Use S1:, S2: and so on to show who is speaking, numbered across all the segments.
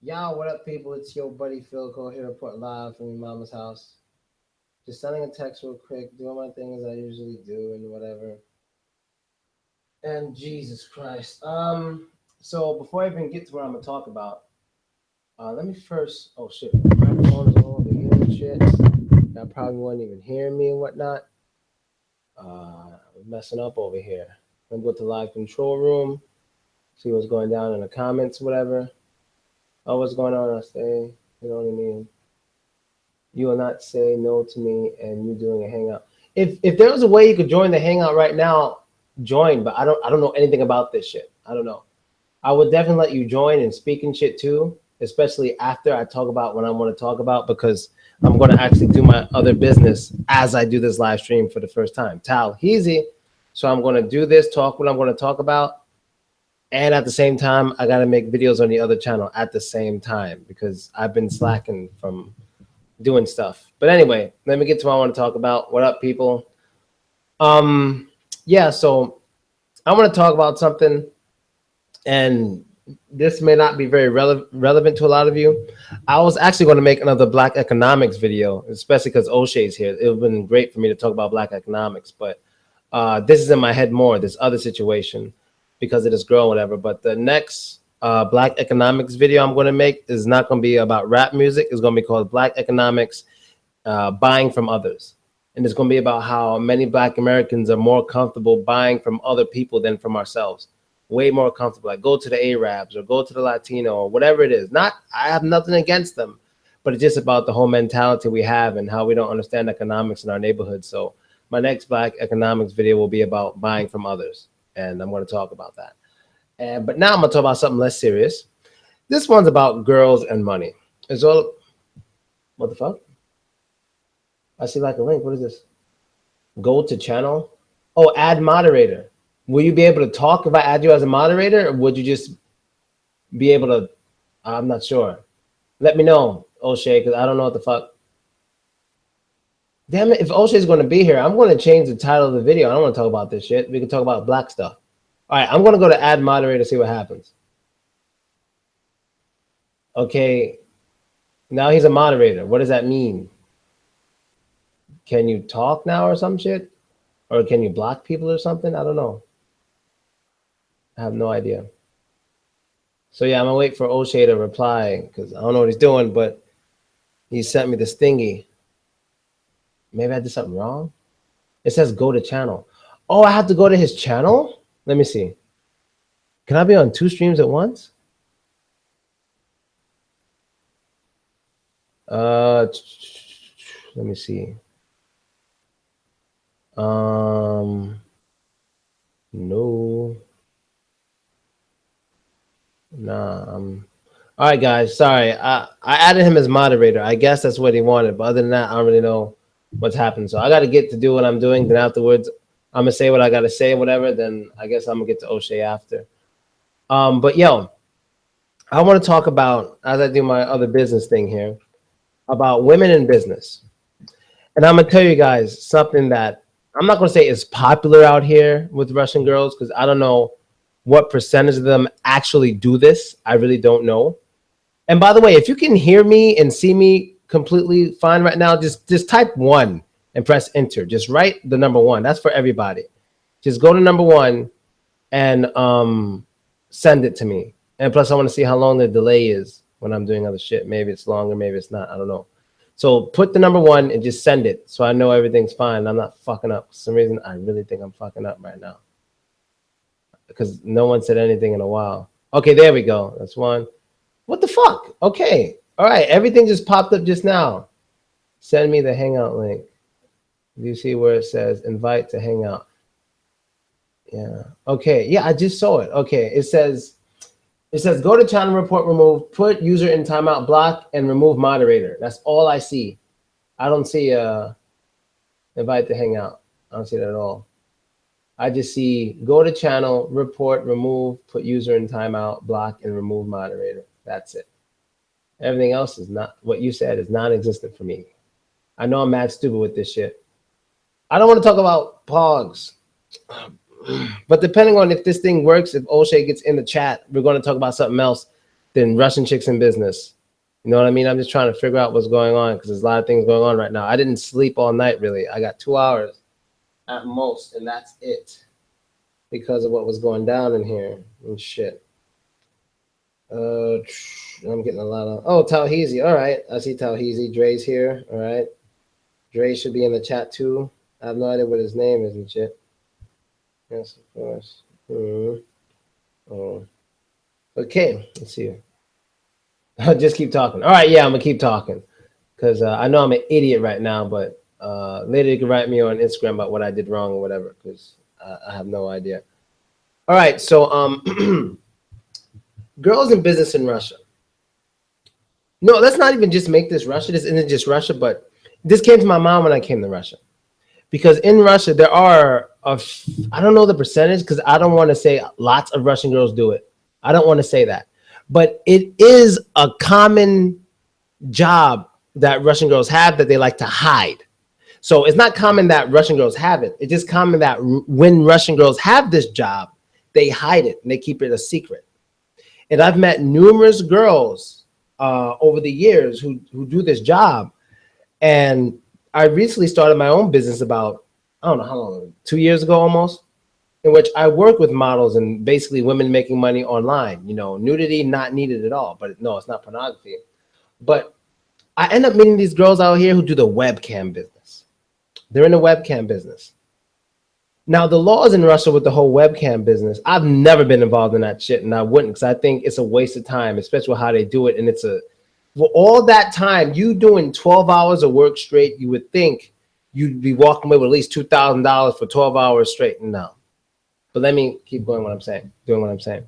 S1: Yo, what up, people? It's your buddy Philko here, report live from your mama's house. Just sending a text real quick, doing my thing as I usually do, and whatever. And Jesus Christ. So before I even get to what I'm gonna talk about, let me first. Oh shit, my microphone is all over here and shit. Y'all probably won't even hear me and whatnot. I'm messing up over here. I'm going to the live control room, see what's going down in the comments, whatever. Oh, what's going on? I say, you know what I mean. You will not say no to me and you doing a hangout. If there was a way you could join the hangout right now, join. But I don't know anything about this shit. I don't know. I would definitely let you join and speak and shit too, especially after I talk about what I want to talk about because I'm going to actually do my other business as I do this live stream for the first time. Talheezy. So I'm going to do this, talk what I'm going to talk about, and at the same time, I got to make videos on the other channel at the same time because I've been slacking from doing stuff. But anyway, let me get to what I want to talk about. What up, people? Um, yeah, so I want to talk about something, and this may not be very relevant to a lot of you. I was actually going to make another Black economics video, especially because O'Shea's here. It would have been great for me to talk about Black economics, but this is in my head more, this other situation, because of this girl, whatever. But the next Black economics video I'm going to make is not going to be about rap music. It's going to be called Black economics buying from others. And it's going to be about how many Black Americans are more comfortable buying from other people than from ourselves. Way more comfortable. Like go to the Arabs or go to the Latino or whatever it is. Not, I have nothing against them, but it's just about the whole mentality we have and how we don't understand economics in our neighborhood. So my next Black economics video will be about buying from others, and I'm going to talk about that. But now I'm going to talk about something less serious. This one's about girls and money. It's all, what the fuck? I see like a link. What is this? Go to channel. Oh, add moderator. Will you be able to talk if I add you as a moderator, or would you just be able to? I'm not sure. Let me know, O'Shea, because I don't know what the fuck. Damn it! If O'Shea's going to be here, I'm going to change the title of the video. I don't want to talk about this shit. We can talk about Black stuff. All right, I'm going to go to add moderator, see what happens. Okay, now he's a moderator. What does that mean? Can you talk now or some shit? Or can you block people or something? I don't know. I have no idea. So yeah, I'm gonna wait for O'Shea to reply because I don't know what he's doing, but he sent me this thingy. Maybe I did something wrong. It says go to channel. Oh, I have to go to his channel? Let me see. Can I be on two streams at once? Let me see. No. Nah, all right, guys. Sorry, I added him as moderator. I guess that's what he wanted, but other than that, I don't really know what's happened. So I got to get to do what I'm doing. Then afterwards, I'm gonna say what I gotta say, whatever. Then I guess I'm gonna get to O'Shea after. But yo, I want to talk about as I do my other business thing here about women in business, and I'm gonna tell you guys something that I'm not gonna say is popular out here with Russian girls because I don't know what percentage of them actually do this. I really don't know. And by the way, if you can hear me and see me completely fine right now, just type one and press enter. Just write the number one. That's for everybody. Just go to number one and send it to me. And plus, I want to see how long the delay is when I'm doing other shit. Maybe it's longer, maybe it's not. I don't know. So put the number one and just send it so I know everything's fine. I'm not fucking up. For some reason, I really think I'm fucking up right now because no one said anything in a while. Okay, there we go. That's one. What the fuck? Okay. All right. Everything just popped up just now. Send me the Hangout link. Do you see where it says invite to Hangout? Yeah. Okay. Yeah, I just saw it. Okay. It says go to channel report remove, put user in timeout block, and remove moderator. That's all I see. I don't see invite to Hangout. I don't see that at all. I just see go to channel, report, remove, put user in timeout, block, and remove moderator. That's it. Everything else is not, what you said is non-existent for me. I know I'm mad stupid with this shit. I don't want to talk about pogs. But depending on if this thing works, if O'Shea gets in the chat, we're going to talk about something else. than Russian chicks in business. You know what I mean? I'm just trying to figure out what's going on because there's a lot of things going on right now. I didn't sleep all night, really. I got 2 hours at most, and that's it because of what was going down in here and shit. I'm getting a lot of... Oh, Talheezy. All right. I see Talheezy. Dre's here. All right. Dre should be in the chat, too. I have no idea what his name is and shit. Yes, of course. Oh. Okay. Let's see. I'll just keep talking. All right. Yeah, I'm going to keep talking because I know I'm an idiot right now, but later you can write me on Instagram about what I did wrong or whatever because I have no idea. All right. So, girls in business in Russia. No, let's not even just make this Russia. This isn't just Russia, but this came to my mind when I came to Russia. Because in Russia, there are, I don't know the percentage because I don't want to say lots of Russian girls do it. I don't want to say that. But it is a common job that Russian girls have that they like to hide. So it's not common that Russian girls have it. It's just common that when Russian girls have this job, they hide it and they keep it a secret. And I've met numerous girls over the years who do this job. And I recently started my own business about, I don't know how long, 2 years ago almost, in which I work with models and basically women making money online. You know, nudity not needed at all, but no, it's not pornography. But I end up meeting these girls out here who do the webcam business. They're in the webcam business. Now, the laws in Russia with the whole webcam business, I've never been involved in that shit, and I wouldn't because I think it's a waste of time, especially with how they do it. And it's for all that time, you doing 12 hours of work straight, you would think you'd be walking away with at least $2,000 for 12 hours straight. No. But let me keep going what I'm saying, doing what I'm saying.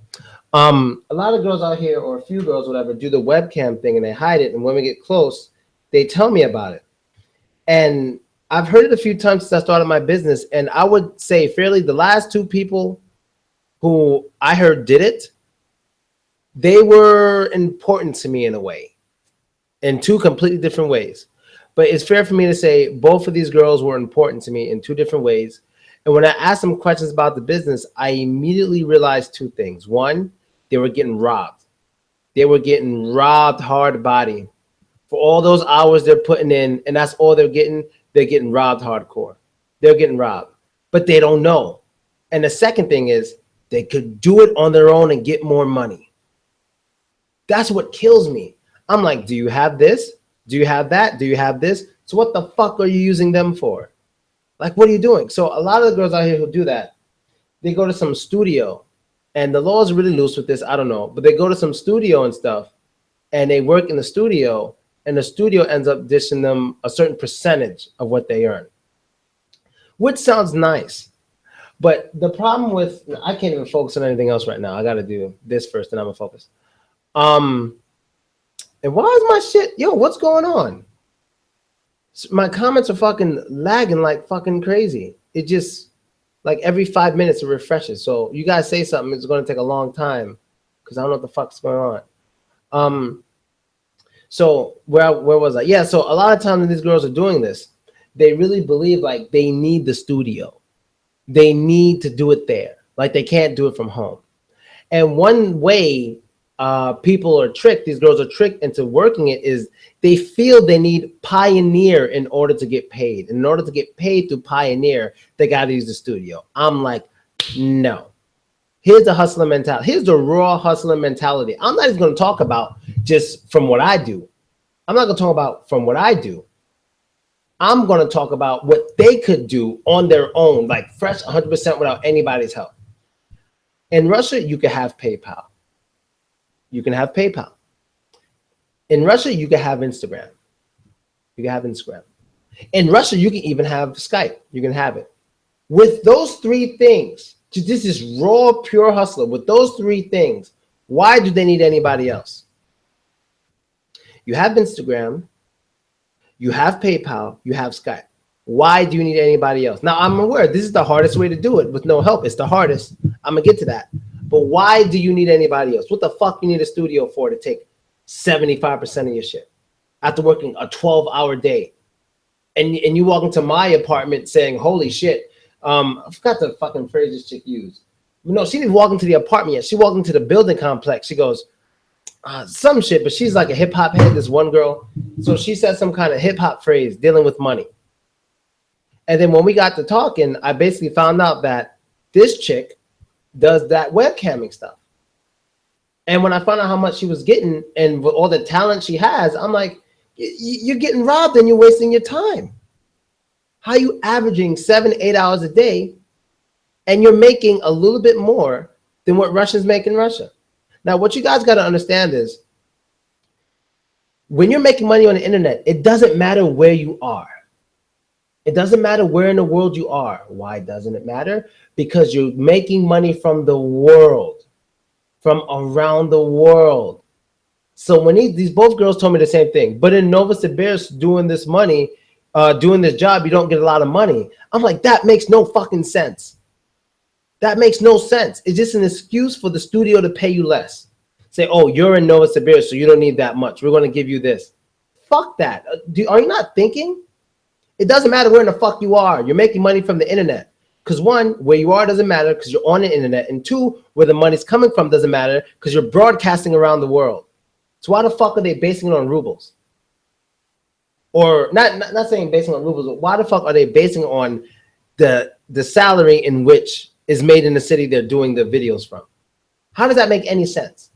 S1: A lot of girls out here, or a few girls, whatever, do the webcam thing and they hide it. And when we get close, they tell me about it. And I've heard it a few times since I started my business, and I would say fairly the last two people who I heard did it, they were important to me in a way, in two completely different ways. But it's fair for me to say both of these girls were important to me in two different ways. And when I asked them questions about the business, I immediately realized two things. One, they were getting robbed. They were getting robbed hard body for all those hours they're putting in, and that's all they're getting. They're getting robbed hardcore. They're getting robbed, but they don't know. And the second thing is they could do it on their own and get more money. That's what kills me. I'm like, do you have this? Do you have that? Do you have this? So what the fuck are you using them for? Like, what are you doing? So a lot of the girls out here who do that, they go to some studio, and the law is really loose with this. I don't know, but they go to some studio and stuff, and they work in the studio, and the studio ends up dishing them a certain percentage of what they earn, which sounds nice. But the problem with, I can't even focus on anything else right now. I got to do this first, and I'm gonna focus. And why is my shit, yo, what's going on? My comments are fucking lagging like fucking crazy. It just, like every 5 minutes it refreshes. So you guys say something, it's going to take a long time because I don't know what the fuck's going on. So where was I? Yeah, so a lot of times when these girls are doing this, they really believe like they need the studio. They need to do it there. Like they can't do it from home. And one way people are tricked, these girls are tricked into working it, is they feel they need Pioneer in order to get paid. And in order to get paid through Pioneer, they got to use the studio. I'm like, no. Here's the hustler mentality. Here's the raw hustler mentality. I'm not even going to talk about just from what I do. I'm not going to talk about from what I do. I'm going to talk about what they could do on their own, like fresh 100% without anybody's help. In Russia, you can have PayPal. You can have PayPal. In Russia, you can have Instagram. You can have Instagram. In Russia, you can even have Skype. You can have it. With those three things, this is raw, pure hustler. With those three things, why do they need anybody else? You have Instagram, you have PayPal, you have Skype. Why do you need anybody else? Now, I'm aware this is the hardest way to do it with no help. It's the hardest. I'm going to get to that. But why do you need anybody else? What the fuck you need a studio for to take 75% of your shit after working a 12-hour day? And you walk into my apartment saying, holy shit, I forgot the fucking phrase this chick used. No, she didn't walk into the apartment yet. She walked into the building complex. She goes, some shit, but she's like a hip hop head, this one girl. So she said some kind of hip hop phrase dealing with money. And then when we got to talking, I basically found out that this chick does that webcamming stuff. And when I found out how much she was getting and with all the talent she has, I'm like, you're getting robbed and you're wasting your time. How are you averaging 7-8 hours a day and you're making a little bit more than what Russians make in Russia? Now, what you guys got to understand is when you're making money on the internet, it doesn't matter where you are. It doesn't matter where in the world you are. Why doesn't it matter? Because you're making money from the world, from around the world. So when these both girls told me the same thing, but in Novosibirsk doing this money, doing this job, you don't get a lot of money. I'm like, that makes no fucking sense. That makes no sense. It's just an excuse for the studio to pay you less. Say, oh, you're in Novosibirsk, so you don't need that much. We're going to give you this. Fuck that. Are you not thinking? It doesn't matter where in the fuck you are. You're making money from the internet. Because one, where you are doesn't matter because you're on the internet. And two, where the money's coming from doesn't matter because you're broadcasting around the world. So why the fuck are they basing it on rubles? Or not saying basing on rubles, but why the fuck are they basing it on the salary in which is made in the city they're doing the videos from? How does that make any sense?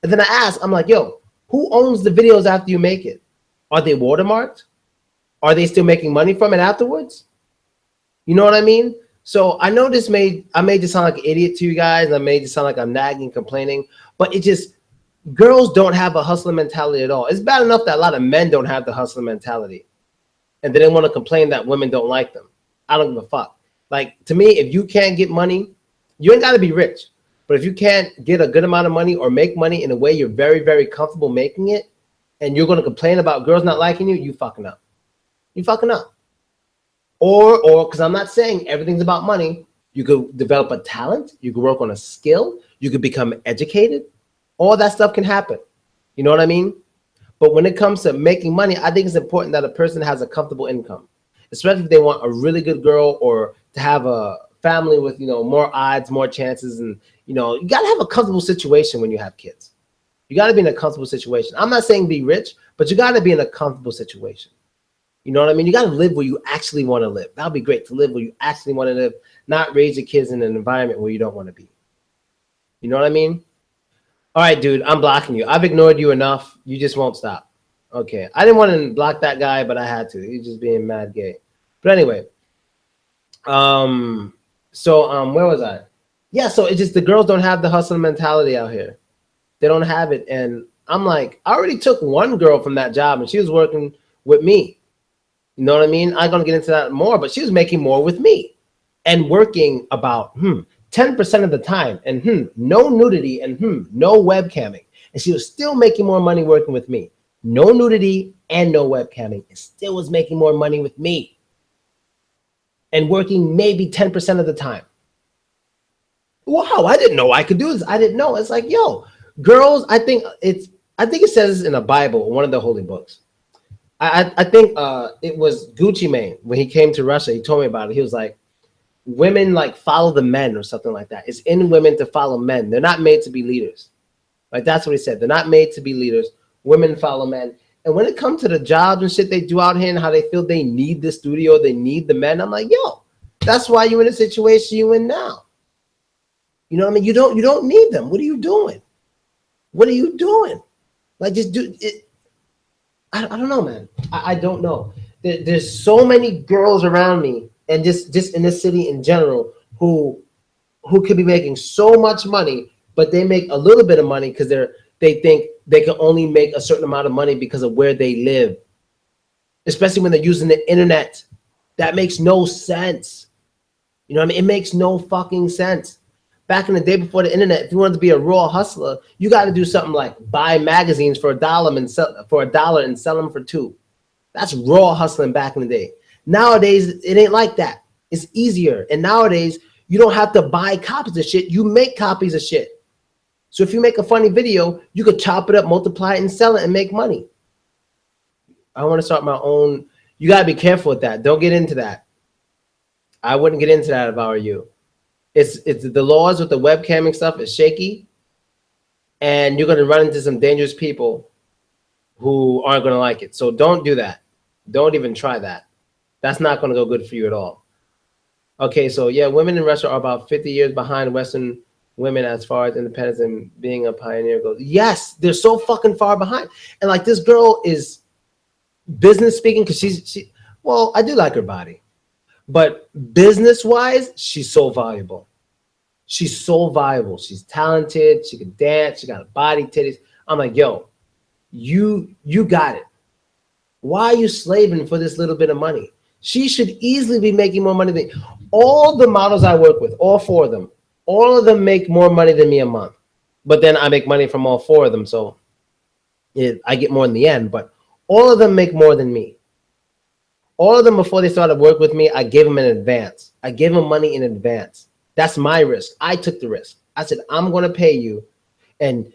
S1: And then I ask, I'm like, yo, who owns the videos after you make it? Are they watermarked? Are they still making money from it afterwards? You know what I mean? So I know I made this sound like an idiot to you guys. I made it sound like I'm nagging, complaining, but it just, girls don't have a hustler mentality at all. It's bad enough that a lot of men don't have the hustler mentality. And they want to complain that women don't like them. I don't give a fuck. Like, to me, if you can't get money, you ain't got to be rich. But if you can't get a good amount of money or make money in a way you're very, very comfortable making it, and you're going to complain about girls not liking you, you fucking up. You fucking up. Or because I'm not saying everything's about money. You could develop a talent. You could work on a skill. You could become educated. All that stuff can happen. You know what I mean? But when it comes to making money, I think it's important that a person has a comfortable income, especially if they want a really good girl or to have a family with, more odds, more chances. And, you got to have a comfortable situation when you have kids. You got to be in a comfortable situation. I'm not saying be rich, but you got to be in a comfortable situation. You know what I mean? You got to live where you actually want to live. That would be great, to live where you actually want to live, not raise your kids in an environment where you don't want to be. You know what I mean? All right, dude, I'm blocking you. I've ignored you enough. You just won't stop. Okay. I didn't want to block that guy, but I had to. He's just being mad gay. But anyway, where was I? Yeah, so it's just the girls don't have the hustle mentality out here. They don't have it. And I'm like, I already took one girl from that job, and she was working with me. You know what I mean? I'm going to get into that more, but she was making more with me and working about 10% of the time and no nudity and no webcamming. And she was still making more money working with me. No nudity and no webcamming. And still was making more money with me and working maybe 10% of the time. Wow, I didn't know I could do this. I didn't know. It's like, yo, girls, I think it says in the Bible, one of the holy books. I think it was Gucci Mane when he came to Russia. He told me about it. He was like, women like follow the men or something like that. It's in women to follow men. They're not made to be leaders. Like, that's what he said. They're not made to be leaders. Women follow men. And when it comes to the jobs and shit they do out here and how they feel they need the studio, they need the men, I'm like, yo, that's why you're in the situation you're in now. You know what I mean? You don't need them. What are you doing? What are you doing? Like, just do it. I don't know, man. I don't know. There's so many girls around me, and just in this city in general, who could be making so much money, but they make a little bit of money because they think they can only make a certain amount of money because of where they live, especially when they're using the internet. That makes no sense. You know what I mean? It makes no fucking sense. Back in the day before the internet, if you wanted to be a raw hustler, you got to do something like buy magazines for $1 and sell for $1 and sell them for $2. That's raw hustling back in the day. Nowadays, it ain't like that. It's easier. And nowadays, you don't have to buy copies of shit. You make copies of shit. So if you make a funny video, you could chop it up, multiply it, and sell it and make money. I want to start my own. You got to be careful with that. Don't get into that. I wouldn't get into that if I were you. It's the laws with the webcamming stuff is shaky. and you're going to run into some dangerous people who aren't going to like it. So don't do that. Don't even try that. That's not going to go good for you at all. Okay, so yeah, women in Russia are about 50 years behind Western women as far as independence and being a pioneer goes. Yes, they're so fucking far behind. And like this girl is business speaking because she well, I do like her body, but business wise, she's so valuable. She's so viable. She's talented. She can dance. She got a body, titties. I'm like, yo, you got it. Why are you slaving for this little bit of money? She should easily be making more money than all the models I work with, all four of them. All of them make more money than me a month. But then I make money from all four of them, so I get more in the end. But all of them make more than me. All of them, before they started work with me, I gave them in advance. I gave them money in advance. That's my risk. I took the risk. I said, I'm going to pay you, and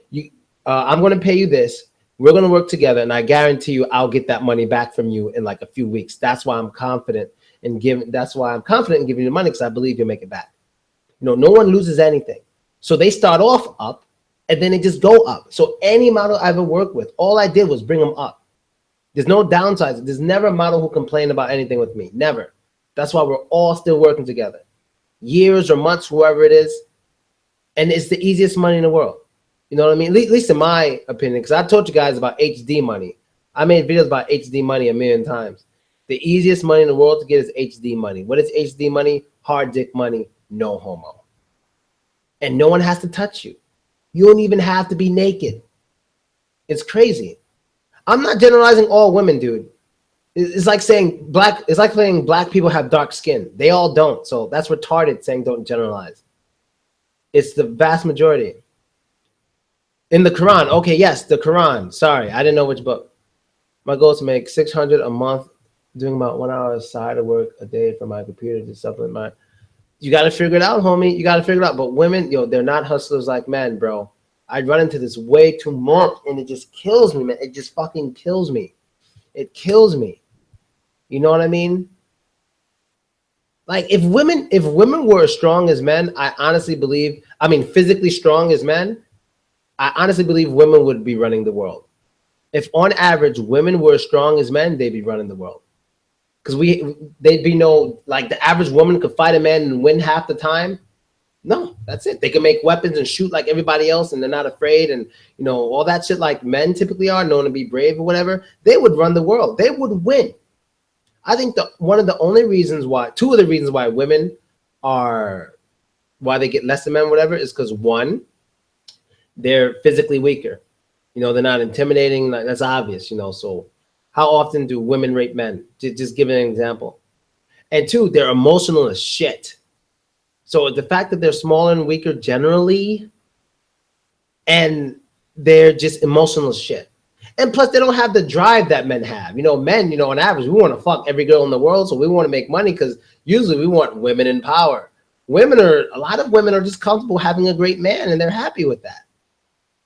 S1: I'm going to pay you this. We're going to work together, and I guarantee you I'll get that money back from you in like a few weeks. That's why I'm confident in giving you the money, because I believe you'll make it back. No one loses anything. So they start off up, and then they just go up. So any model I ever worked with, all I did was bring them up. There's no downsides. There's never a model who complained about anything with me. Never. That's why we're all still working together. Years or months, whoever it is. And it's the easiest money in the world. You know what I mean? At least in my opinion, because I told you guys about HD money. I made videos about HD money a million times. The easiest money in the world to get is HD money. What is HD money? Hard dick money, no homo. And no one has to touch you. You don't even have to be naked. It's crazy. I'm not generalizing all women, dude. It's like saying black people have dark skin. They all don't. So that's retarded saying don't generalize. It's the vast majority. In the Quran. Okay, yes, the Quran. Sorry, I didn't know which book. My goal is to make $600 a month, doing about 1 hour side of work a day for my computer to supplement my. You got to figure it out, homie. You got to figure it out. But women, they're not hustlers like men, bro. I run into this way too much, and it just kills me, man. It just fucking kills me. It kills me. You know what I mean? Like if women were as strong as men, I honestly believe, physically strong as men, I honestly believe women would be running the world. If on average women were as strong as men, they'd be running the world. Because they'd be like the average woman could fight a man and win half the time. No, that's it. They can make weapons and shoot like everybody else, and they're not afraid, and all that shit like men typically are, known to be brave or whatever. They would run the world. They would win. I think two of the reasons why women why they get less than men, whatever, is because one, they're physically weaker. They're not intimidating. Like, that's obvious. So how often do women rape men? Just give an example. And two, they're emotional as shit. So the fact that they're smaller and weaker generally, and they're just emotional as shit. And plus, they don't have the drive that men have. Men, on average, we want to fuck every girl in the world, so we want to make money because usually we want women in power. A lot of women are just comfortable having a great man, and they're happy with that.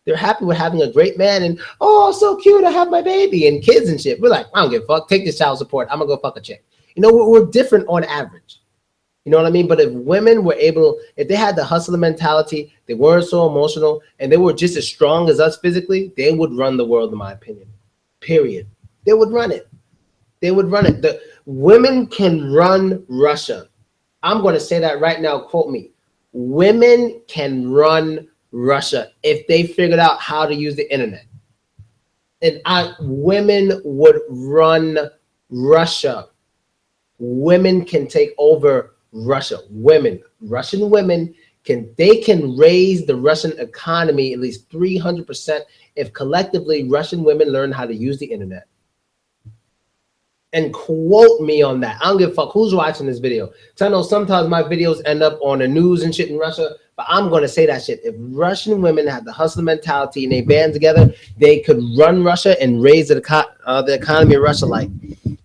S1: They're happy with having a great man, and, oh, so cute, I have my baby, and kids and shit. We're like, I don't give a fuck. Take this child support. I'm going to go fuck a chick. We're different on average. You know what I mean? But if women were if they had the hustler mentality, they weren't so emotional, and they were just as strong as us physically, they would run the world, in my opinion. Period. They would run it. The women can run Russia. I'm going to say that right now. Quote me. Women can run Russia if they figured out how to use the internet. And women would run Russia. Women can take over Russia. Russian women can raise the Russian economy at least 300% if collectively Russian women learn how to use the internet. And quote me on that. I don't give a fuck who's watching this video. So I know sometimes my videos end up on the news and shit in Russia, but I'm going to say that shit. If Russian women had the hustler mentality and they band together, they could run Russia and raise the economy of Russia like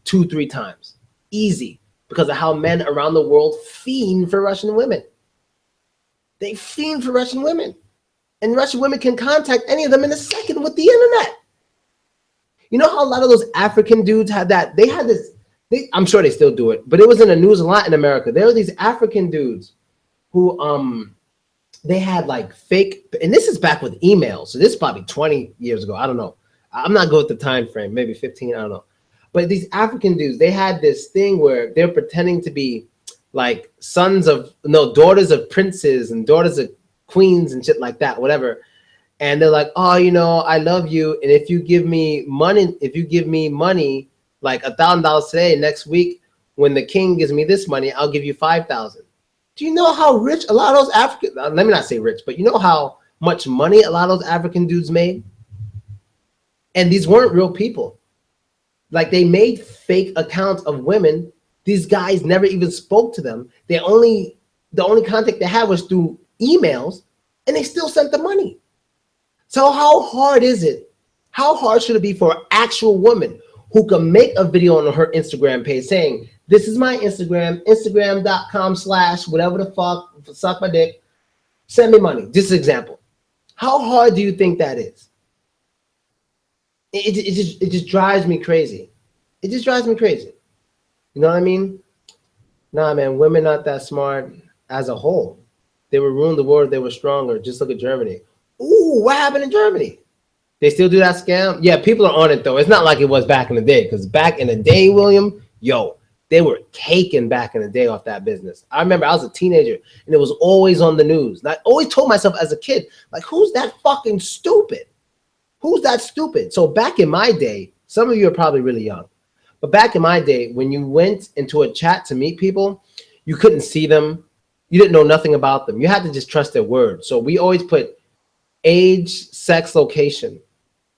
S1: 2-3 times. Easy. Because of how men around the world fiend for Russian women. They fiend for Russian women. And Russian women can contact any of them in a second with the internet. You know how a lot of those African dudes had that? They had this, I'm sure they still do it, but it was in the news a lot in America. There were these African dudes who they had like fake, and this is back with email. So this is probably 20 years ago. I don't know. I'm not good with the time frame, maybe 15, I don't know. But these African dudes, they had this thing where they're pretending to be like sons of, no, daughters of princes and daughters of queens and shit like that, whatever. And they're like, oh, you know, I love you. And if you give me money, like $1,000 today, next week, when the king gives me this money, I'll give you 5,000. Do you know how rich a lot of those African, let me not say rich, but you know how much money a lot of those African dudes made? And these weren't real people. Like they made fake accounts of women. These guys never even spoke to them. The only contact they had was through emails, and they still sent the money. So how hard is it? How hard should it be for an actual woman who can make a video on her Instagram page saying, this is my Instagram, instagram.com/ whatever the fuck, suck my dick, send me money. Just an example. How hard do you think that is? It just drives me crazy. It just drives me crazy. You know what I mean? Nah, man, women not that smart as a whole. They would ruin the world. They were stronger. Just look at Germany. Ooh, what happened in Germany? They still do that scam? Yeah, people are on it, though. It's not like it was back in the day. Because back in the day, William, yo, they were caking back in the day off that business. I remember I was a teenager, and it was always on the news. And I always told myself as a kid, like, who's that fucking stupid? Who's that stupid? So back in my day, some of you are probably really young. But back in my day, when you went into a chat to meet people, you couldn't see them. You didn't know nothing about them. You had to just trust their word. So we always put age, sex, location,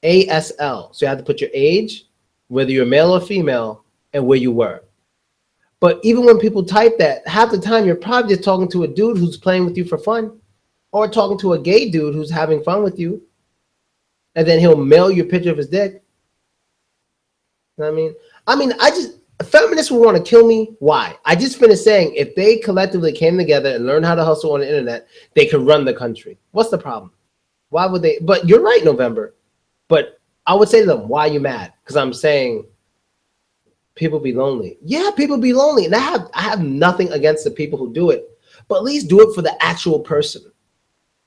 S1: ASL. So you had to put your age, whether you're male or female, and where you were. But even when people type that, half the time you're probably just talking to a dude who's playing with you for fun, or talking to a gay dude who's having fun with you, and then he'll mail you a picture of his dick. You know what I mean, feminists would want to kill me. Why? I just finished saying if they collectively came together and learned how to hustle on the internet, they could run the country. What's the problem? Why would they? But you're right, November. But I would say to them, why are you mad? Because I'm saying people be lonely. Yeah, people be lonely. And I have nothing against the people who do it. But at least do it for the actual person,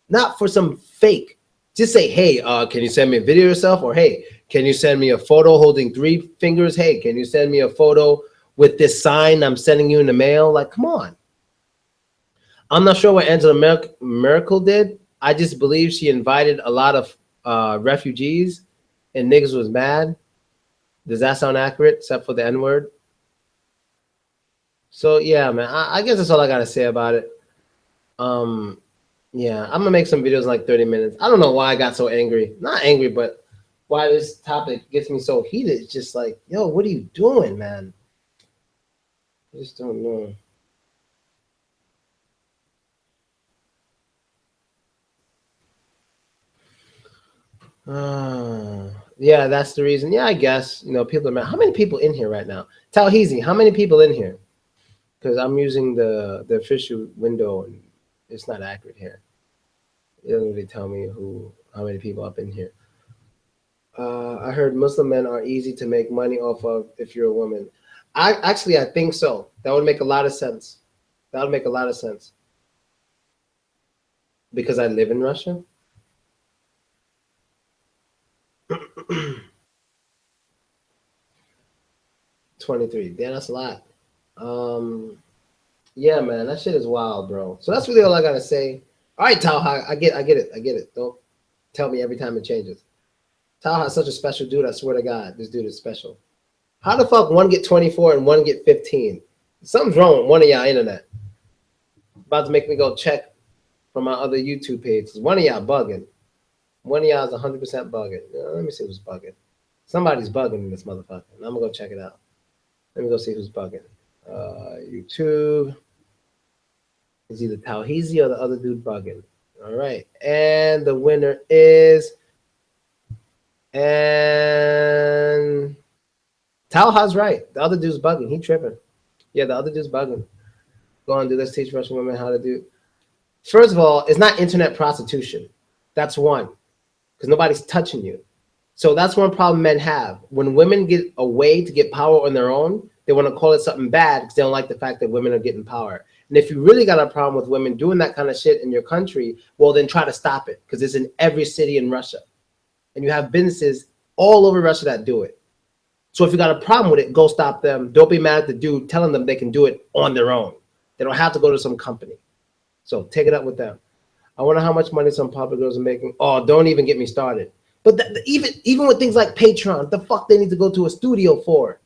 S1: not for some fake. Just say, hey, can you send me a video of yourself? Or, hey, can you send me a photo holding 3 fingers? Hey, can you send me a photo with this sign I'm sending you in the mail? Like, come on. I'm not sure what Angela Merkel did. I just believe she invited a lot of refugees and niggas was mad. Does that sound accurate, except for the N-word? So, yeah, man, I guess that's all I got to say about it. Yeah, I'm going to make some videos in like 30 minutes. I don't know why I got so angry. Not angry, but why this topic gets me so heated. It's just like, yo, what are you doing, man? I just don't know. Yeah, that's the reason. Yeah, I guess, you know, people are mad. How many people in here right now? Talheezy, how many people in here? Because I'm using the official window and it's not accurate here. It doesn't really tell me how many people up in here. I heard Muslim men are easy to make money off of if you're a woman. I think so. That would make a lot of sense. That would make a lot of sense. Because I live in Russia. 23. Damn, that's a lot. Yeah, man, that shit is wild, bro. So that's really all I gotta say. All right, Talha, I get it. Don't tell me every time it changes. Talha's such a special dude. I swear to God, this dude is special. How the fuck one get 24 and one get 15? Something's wrong with one of y'all internet. About to make me go check from my other YouTube page. One of y'all bugging. One of y'all is 100% bugging. Let me see who's bugging. Somebody's bugging in this motherfucker. I'm gonna go check it out. Let me go see who's bugging. YouTube. It's either Talheezy or the other dude bugging. All right. And the winner is... And Talha's right. The other dude's bugging. He tripping. Yeah, the other dude's bugging. Go on, do. Let's teach Russian women how to do. First of all, it's not internet prostitution. That's one. Because nobody's touching you. So that's one problem men have. When women get a way to get power on their own, they want to call it something bad because they don't like the fact that women are getting power. And if you really got a problem with women doing that kind of shit in your country, well, then try to stop it, because it's in every city in Russia. And you have businesses all over Russia that do it. So if you got a problem with it, go stop them. Don't be mad at the dude telling them they can do it on their own. They don't have to go to some company. So take it up with them. I wonder how much money some popular girls are making. Oh, don't even get me started. But even with things like Patreon, the fuck they need to go to a studio for?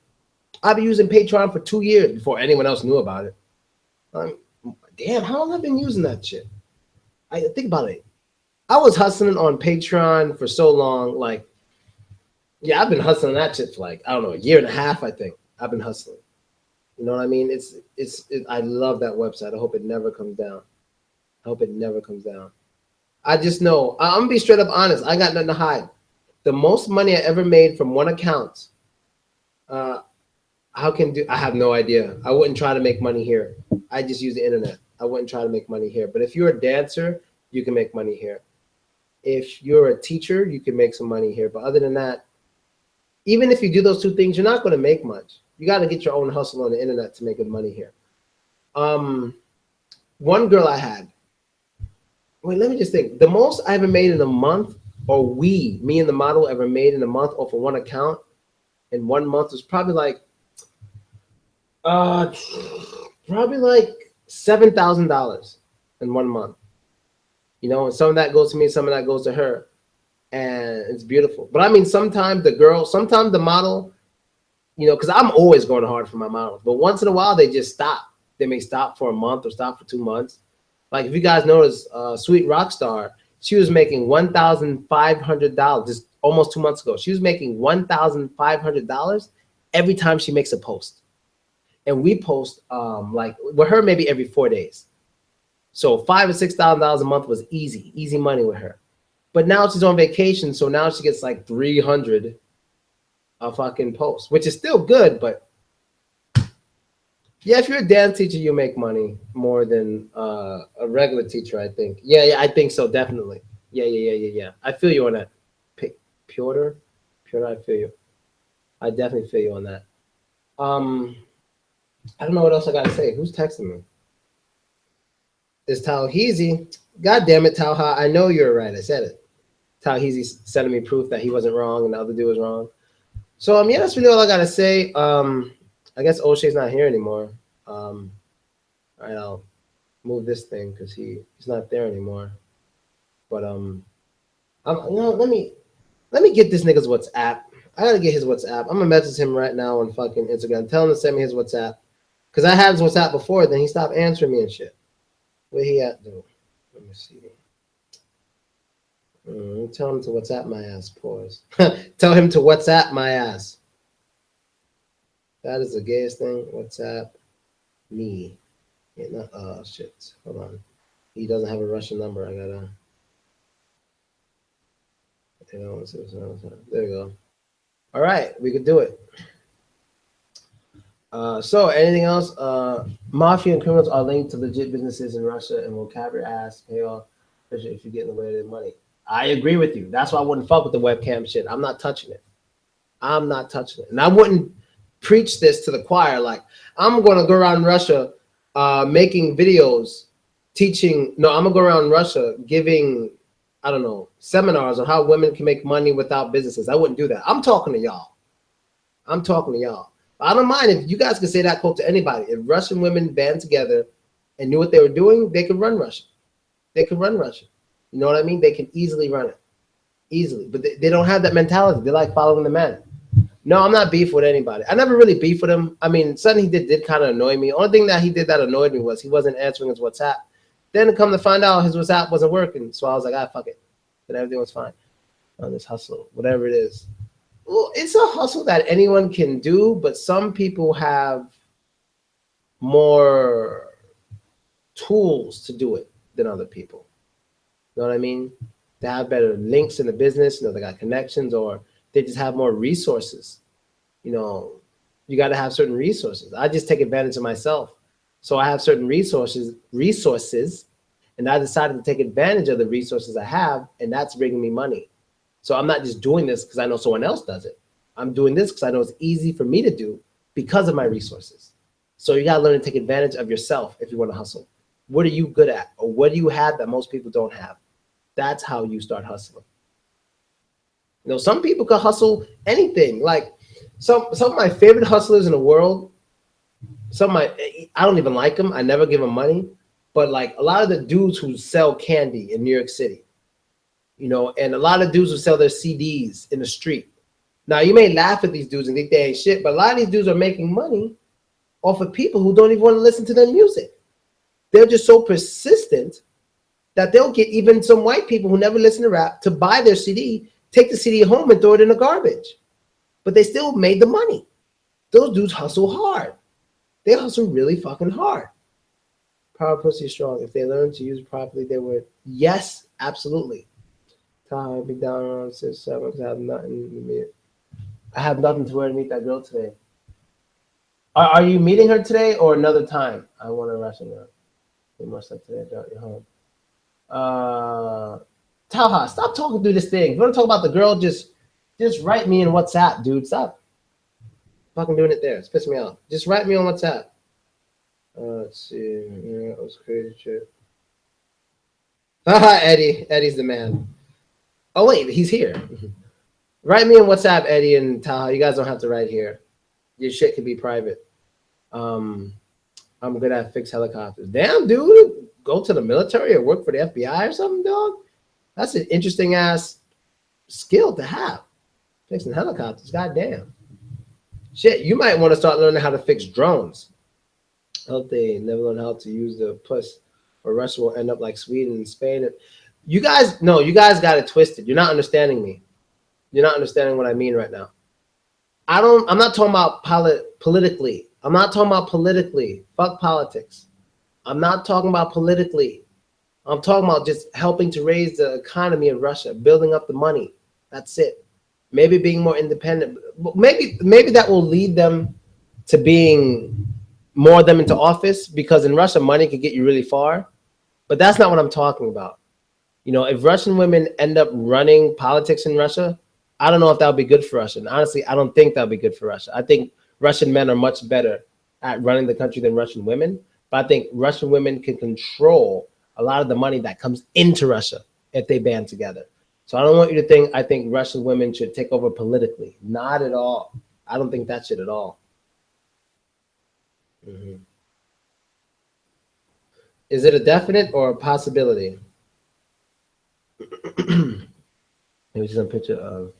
S1: I've been using Patreon for 2 years before anyone else knew about it. Damn, how long have I been using that shit? I think about it. I was hustling on Patreon for so long. Like, yeah, I've been hustling that shit for like, I don't know, a year and a half, I think. I've been hustling. You know what I mean? I love that website. I hope it never comes down. I hope it never comes down. I just know, I'm going to be straight up honest. I got nothing to hide. The most money I ever made from one account, I have no idea. I wouldn't try to make money here. I just use the internet. I wouldn't try to make money here. But if you're a dancer, you can make money here. If you're a teacher, you can make some money here. But other than that, even if you do those two things, you're not going to make much. You got to get your own hustle on the internet to make good money here. One girl I had, wait, let me just think. The most I ever made in a month, or me and the model ever made in a month off of one account in 1 month was probably like $7,000 in 1 month. You know, and some of that goes to me, some of that goes to her. And it's beautiful. But I mean, sometimes the model, you know, because I'm always going hard for my models, but once in a while they just stop. They may stop for a month or stop for 2 months. Like if you guys notice, Sweet Rockstar, she was making $1,500 just almost 2 months ago. She was making $1,500 every time she makes a post. And we post like with her maybe every 4 days. So $5,000 or $6,000 a month was easy money with her. But now she's on vacation, so now she gets like 300 a fucking post, which is still good, but yeah, if you're a dance teacher, you make money more than a regular teacher, I think. Yeah, I think so, definitely. Yeah. I feel you on that. Piotr, I feel you. I definitely feel you on that. I don't know what else I gotta say. Who's texting me? It's Tauheezy. God damn it, Tauha. I know you're right. I said it. Tauheezy sending me proof that he wasn't wrong and the other dude was wrong. So yeah, that's really all I gotta say. I guess O'Shea's not here anymore. All right, I'll move this thing because he's not there anymore. But let me get this nigga's WhatsApp. I gotta get his WhatsApp. I'm gonna message him right now on fucking Instagram. Tell him to send me his WhatsApp. Cause I had his WhatsApp before, then he stopped answering me and shit. Where he at though? Let me see. Tell him to WhatsApp my ass. Pause. Tell him to WhatsApp my ass. That is the gayest thing. WhatsApp me. Yeah, not, shit. Hold on. He doesn't have a Russian number. I gotta. There we go. All right, we could do it. So anything else? Mafia and criminals are linked to legit businesses in Russia and will cap your ass, pay off, especially if you get in the way of their money. I agree with you. That's why I wouldn't fuck with the webcam shit. I'm not touching it. And I wouldn't preach this to the choir. Like, I'm going to go around Russia making videos, teaching. No, I'm going to go around Russia giving, I don't know, seminars on how women can make money without businesses. I wouldn't do that. I'm talking to y'all. I don't mind if you guys can say that quote to anybody. If Russian women band together and knew what they were doing, they could run Russia. You know what I mean? They can easily run it. Easily. But they don't have that mentality. They like following the men. No, I'm not beef with anybody. I never really beef with him. I mean, something he did kind of annoy me. Only thing that he did that annoyed me was he wasn't answering his WhatsApp. Then come to find out his WhatsApp wasn't working. So I was like, fuck it. Then everything was fine on this hustle, whatever it is. Well, it's a hustle that anyone can do, but some people have more tools to do it than other people. You know what I mean? They have better links in the business, they got connections, or they just have more resources. You got to have certain resources. I just take advantage of myself. So I have certain resources, and I decided to take advantage of the resources I have, and that's bringing me money. So I'm not just doing this because I know someone else does it. I'm doing this because I know it's easy for me to do because of my resources. So you gotta learn to take advantage of yourself if you want to hustle. What are you good at, or what do you have that most people don't have? That's how you start hustling. You know, some people can hustle anything. Like some of my favorite hustlers in the world. Some of my I don't even like them. I never give them money. But like a lot of the dudes who sell candy in New York City, you know, and a lot of dudes who sell their CDs in the street. Now you may laugh at these dudes and think they ain't shit, but a lot of these dudes are making money off of people who don't even want to listen to their music. They're just so persistent that they'll get even some white people who never listen to rap to buy their CD, take the CD home and throw it in the garbage. But they still made the money. Those dudes hustle hard. They hustle really fucking hard. Power pussy is strong. If they learn to use it properly, they would. Yes, absolutely. I'll be down around 6, 7 because I have nothing to meet. I have nothing to wear to meet that girl today. Are you meeting her today or another time? I want to rush her. You must have today. You're home. Talha, stop talking through this thing. If you want to talk about the girl, just write me in WhatsApp, dude. Stop fucking doing it there. It's pissing me off. Just write me on WhatsApp. Let's see. Yeah, it was crazy shit. Haha, Eddie. Eddie's the man. Oh, wait, he's here. Write me on WhatsApp, Eddie and Taha. You guys don't have to write here. Your shit can be private. I'm good at fixed helicopters. Damn, dude. Go to the military or work for the FBI or something, dog? That's an interesting ass skill to have. Fixing helicopters. Goddamn. Shit, you might want to start learning how to fix drones. I hope they never learn how to use the plus, or Russia will end up like Sweden and Spain. You guys got it twisted. You're not understanding me. You're not understanding what I mean right now. I'm not talking about politically. I'm not talking about politically. Fuck politics. I'm not talking about politically. I'm talking about just helping to raise the economy of Russia, building up the money. That's it. Maybe being more independent. Maybe that will lead them to being more of them into office, because in Russia, money could get you really far. But that's not what I'm talking about. You know, if Russian women end up running politics in Russia, I don't know if that would be good for Russia. And honestly, I don't think that would be good for Russia. I think Russian men are much better at running the country than Russian women. But I think Russian women can control a lot of the money that comes into Russia if they band together. So I don't want you to think I think Russian women should take over politically. Not at all. I don't think that shit at all. Mm-hmm. Is it a definite or a possibility? Maybe some picture of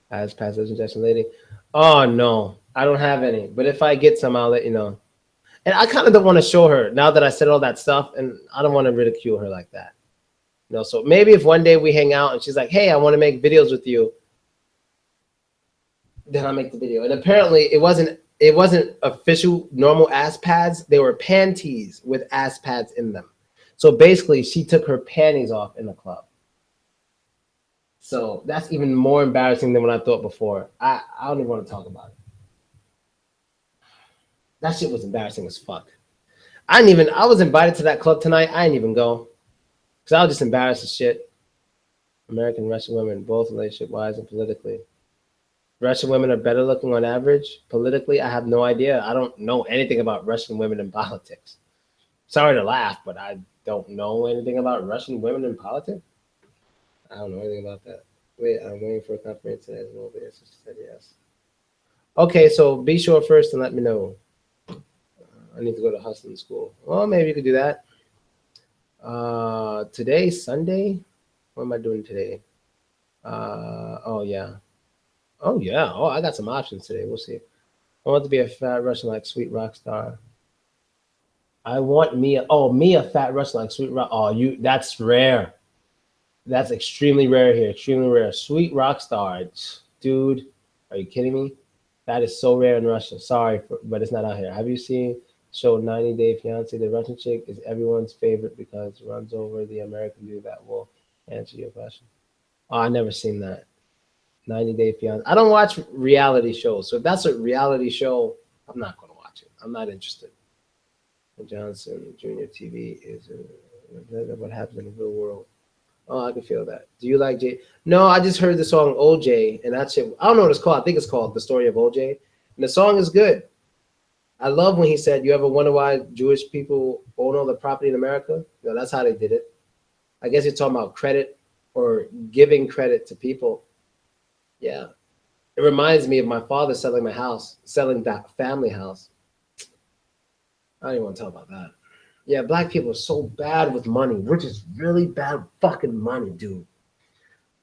S1: as past suggestion lady. Oh no, I don't have any. But if I get some, I'll let you know. And I kind of don't want to show her now that I said all that stuff, and I don't want to ridicule her like that. You know, so maybe if one day we hang out and she's like, "Hey, I want to make videos with you," then I'll make the video. And apparently, it wasn't official normal ass pads. They were panties with ass pads in them. So basically, she took her panties off in the club. So that's even more embarrassing than what I thought before. I don't even want to talk about it. That shit was embarrassing as fuck. I was invited to that club tonight. I didn't even go. Because I was just embarrassed as shit. American Russian women, both relationship-wise and politically. Russian women are better looking on average. Politically, I have no idea. I don't know anything about Russian women in politics. Sorry to laugh, but I don't know anything about Russian women in politics. I don't know anything about that. Wait, I'm waiting for a confirmation today. She said yes. Okay, so be sure first and let me know. I need to go to hustling school. Well, maybe you could do that. Today's Sunday. What am I doing today? Oh yeah. Oh, I got some options today. We'll see. I want to be a fat Russian like sweet rock star. I want me a fat Russian like sweet rock. Oh, that's rare. That's extremely rare here. Extremely rare. Sweet rock star. Dude, are you kidding me? That is so rare in Russia. Sorry, but it's not out here. Have you seen show 90 Day Fiancé? The Russian chick is everyone's favorite because it runs over the American dude that will answer your question. Oh, I never seen that. 90 Day Fiancé. I don't watch reality shows. So if that's a reality show, I'm not going to watch it. I'm not interested. Johnson Jr. TV is what happens in the real world. Oh, I can feel that. Do you like Jay? No, I just heard the song OJ, and that shit. I don't know what it's called. I think it's called The Story of OJ, and the song is good. I love when he said, "You ever wonder why Jewish people own all the property in America?" That's how they did it. I guess you're talking about credit or giving credit to people. Yeah, it reminds me of my father selling my house, selling that family house. I don't even want to talk about that. Yeah, black people are so bad with money. We're just really bad with fucking money, dude.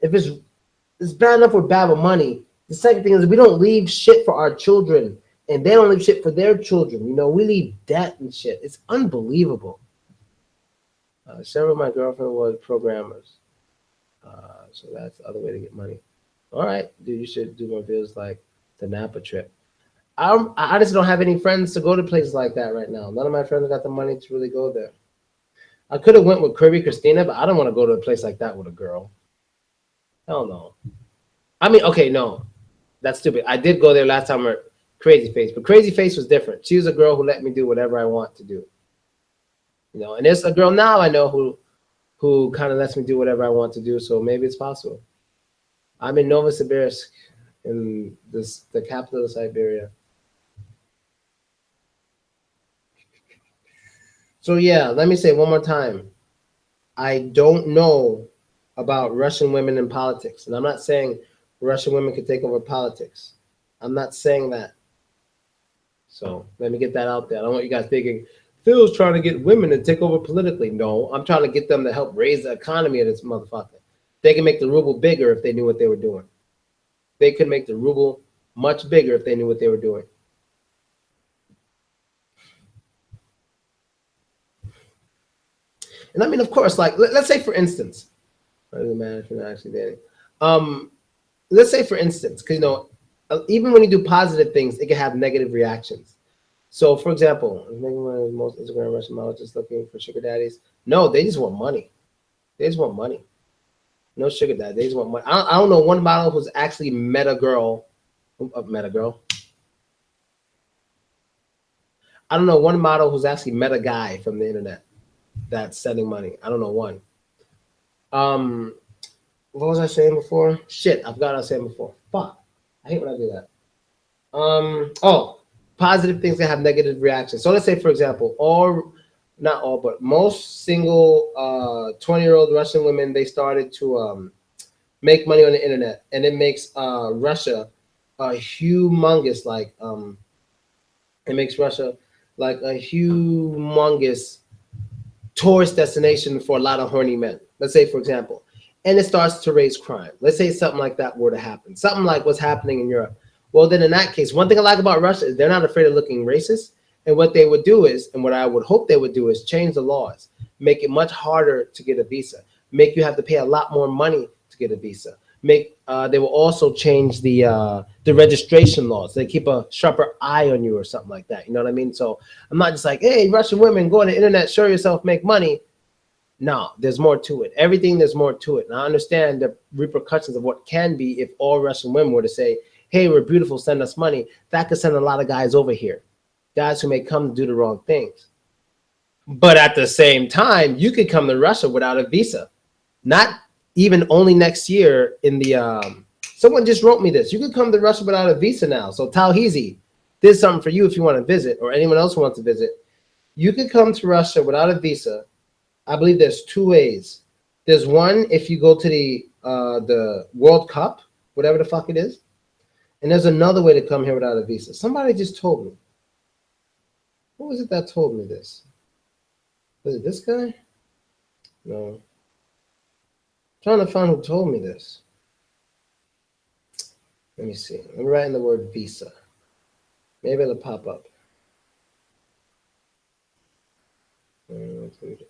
S1: If it's bad enough we're bad with money. The second thing is we don't leave shit for our children, and they don't leave shit for their children. We leave debt and shit. It's unbelievable. Several of my girlfriend was programmers, so that's the other way to get money. All right, dude, you should do more videos like the Napa trip. I just don't have any friends to go to places like that right now. None of my friends got the money to really go there. I could have went with Kirby Christina, but I don't want to go to a place like that with a girl. Hell no. I mean, okay, no, that's stupid. I did go there last time with Crazy Face, but Crazy Face was different. She was a girl who let me do whatever I want to do. And there's a girl now I know who kind of lets me do whatever I want to do. So maybe it's possible. I'm in Novosibirsk, in the capital of Siberia. So yeah, let me say one more time. I don't know about Russian women in politics, and I'm not saying Russian women could take over politics. I'm not saying that. So let me get that out there. I don't want you guys thinking Phil's trying to get women to take over politically. No, I'm trying to get them to help raise the economy of this motherfucker. They can make the ruble bigger if they knew what they were doing. They could make the ruble much bigger if they knew what they were doing. And I mean, of course, like let's say for instance, doesn't matter if you're not actually dating. Let's say for instance, because even when you do positive things, it can have negative reactions. So, for example, most Instagram Russian models just looking for sugar daddies. No, they just want money. They just want money. No sugar daddy. They just want money. I don't know one model who's actually met a girl. Met a girl. I don't know one model who's actually met a guy from the internet that's sending money. I don't know one. What was I saying before? Shit, I forgot what I was saying before. Fuck. I hate when I do that. Positive things that have negative reactions. So let's say, for example, not all, but most single 20-year-old Russian women, they started to make money on the internet, and it makes Russia a humongous, it makes Russia like a humongous tourist destination for a lot of horny men. Let's say, for example, and it starts to raise crime. Let's say something like that were to happen, something like what's happening in Europe. Well, then in that case, one thing I like about Russia is they're not afraid of looking racist. And what they would do is, and what I would hope they would do is change the laws, make it much harder to get a visa, make you have to pay a lot more money to get a visa. They will also change the registration laws. They keep a sharper eye on you or something like that. You know what I mean? So I'm not just like, hey, Russian women, go on the internet, show yourself, make money. No, there's more to it. There's more to it. And I understand the repercussions of what can be if all Russian women were to say, hey, we're beautiful, send us money. That could send a lot of guys over here, guys who may come to do the wrong things. But at the same time, you could come to Russia without a visa. Not even only next year in the, someone just wrote me this. You could come to Russia without a visa now. So Talhizi, this is something for you if you want to visit, or anyone else who wants to visit. You could come to Russia without a visa. I believe there's two ways. There's one if you go to the World Cup, whatever the fuck it is. And there's another way to come here without a visa. Somebody just told me. Who was it that told me this? Was it this guy? No. I'm trying to find who told me this. Let me see. Let me write in the word visa. Maybe it'll pop up.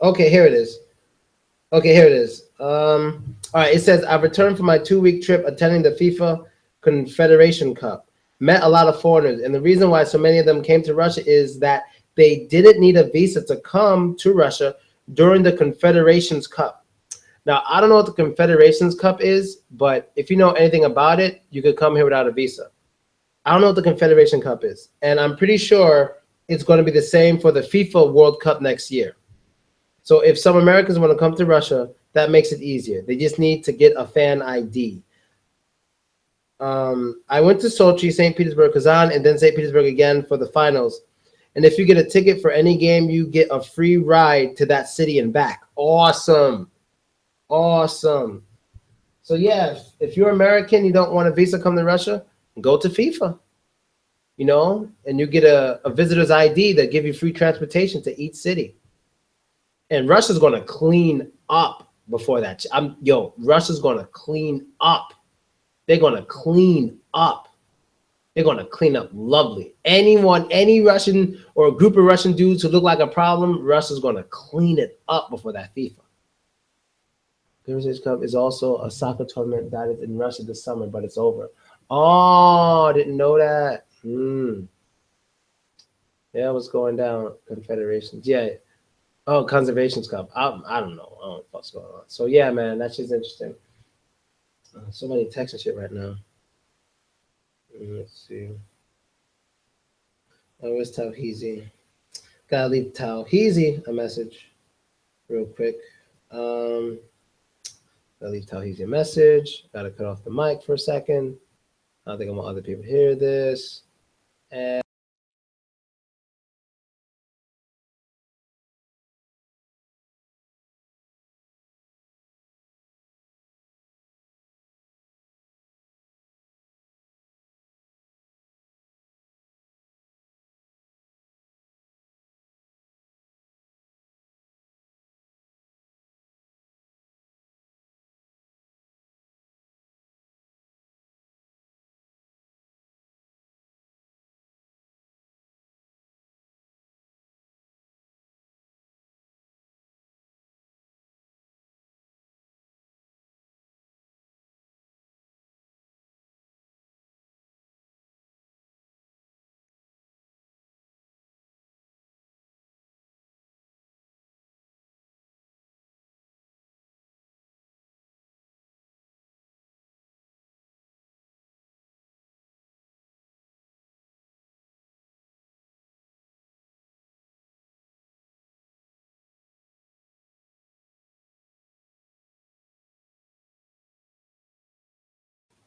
S1: Okay, here it is. All right, it says, I've returned from my 2-week trip attending the FIFA Confederation Cup. Met a lot of foreigners, and the reason why so many of them came to Russia is that they didn't need a visa to come to Russia during the Confederations Cup. Now, I don't know what the Confederations Cup is, but if you know anything about it, you could come here without a visa. I don't know what the Confederation Cup is, and I'm pretty sure it's going to be the same for the FIFA World Cup next year. So if some Americans want to come to Russia, that makes it easier. They just need to get a fan ID. I went to Sochi, St. Petersburg, Kazan, and then St. Petersburg again for the finals. And if you get a ticket for any game, you get a free ride to that city and back. Awesome. Awesome. So yeah, if you're American, you don't want a visa come to Russia, go to FIFA, and you get a visitor's ID that give you free transportation to each city. And Russia's going to clean up before that. Russia's going to clean up. They're going to clean up. They're going to clean up lovely. Any Russian or a group of Russian dudes who look like a problem, Russia's going to clean it up before that FIFA. The Heritage Cup is also a soccer tournament that is in Russia this summer, but it's over. Oh, didn't know that. Yeah, what's going down? Confederations. Yeah. Oh, Conservations Cup. I don't know. I don't know what's going on. So yeah, man, that's just interesting. So many texts and shit right now. Let's see. Oh, where's Tauheezy? Gotta leave Tauheezy a message real quick. Gotta leave Tauheezy a message. Gotta cut off the mic for a second. I don't think I want other people to hear this. And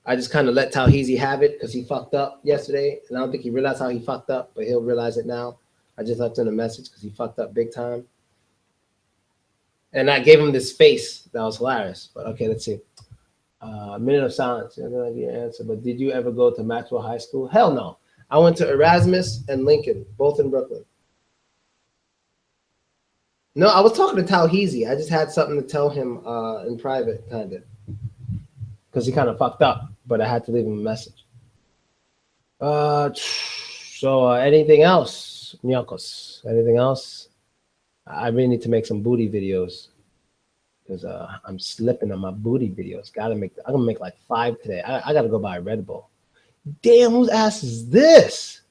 S1: I just kind of let Tauheezy have it because he fucked up yesterday, and I don't think he realized how he fucked up, but he'll realize it now. I just left him a message because he fucked up big time, and I gave him this face that was hilarious. But okay, let's see. Minute of silence. I don't know your answer, but did you ever go to Maxwell High School? Hell no. I went to Erasmus and Lincoln, both in Brooklyn. No, I was talking to Tauheezy. I just had something to tell him in private, kind of, because he kind of fucked up, but I had to leave him a message. So anything else, Nyakos? Anything else? I really need to make some booty videos because I'm slipping on my booty videos. I'm gonna make like 5 today. I gotta go buy a Red Bull. Damn, whose ass is this?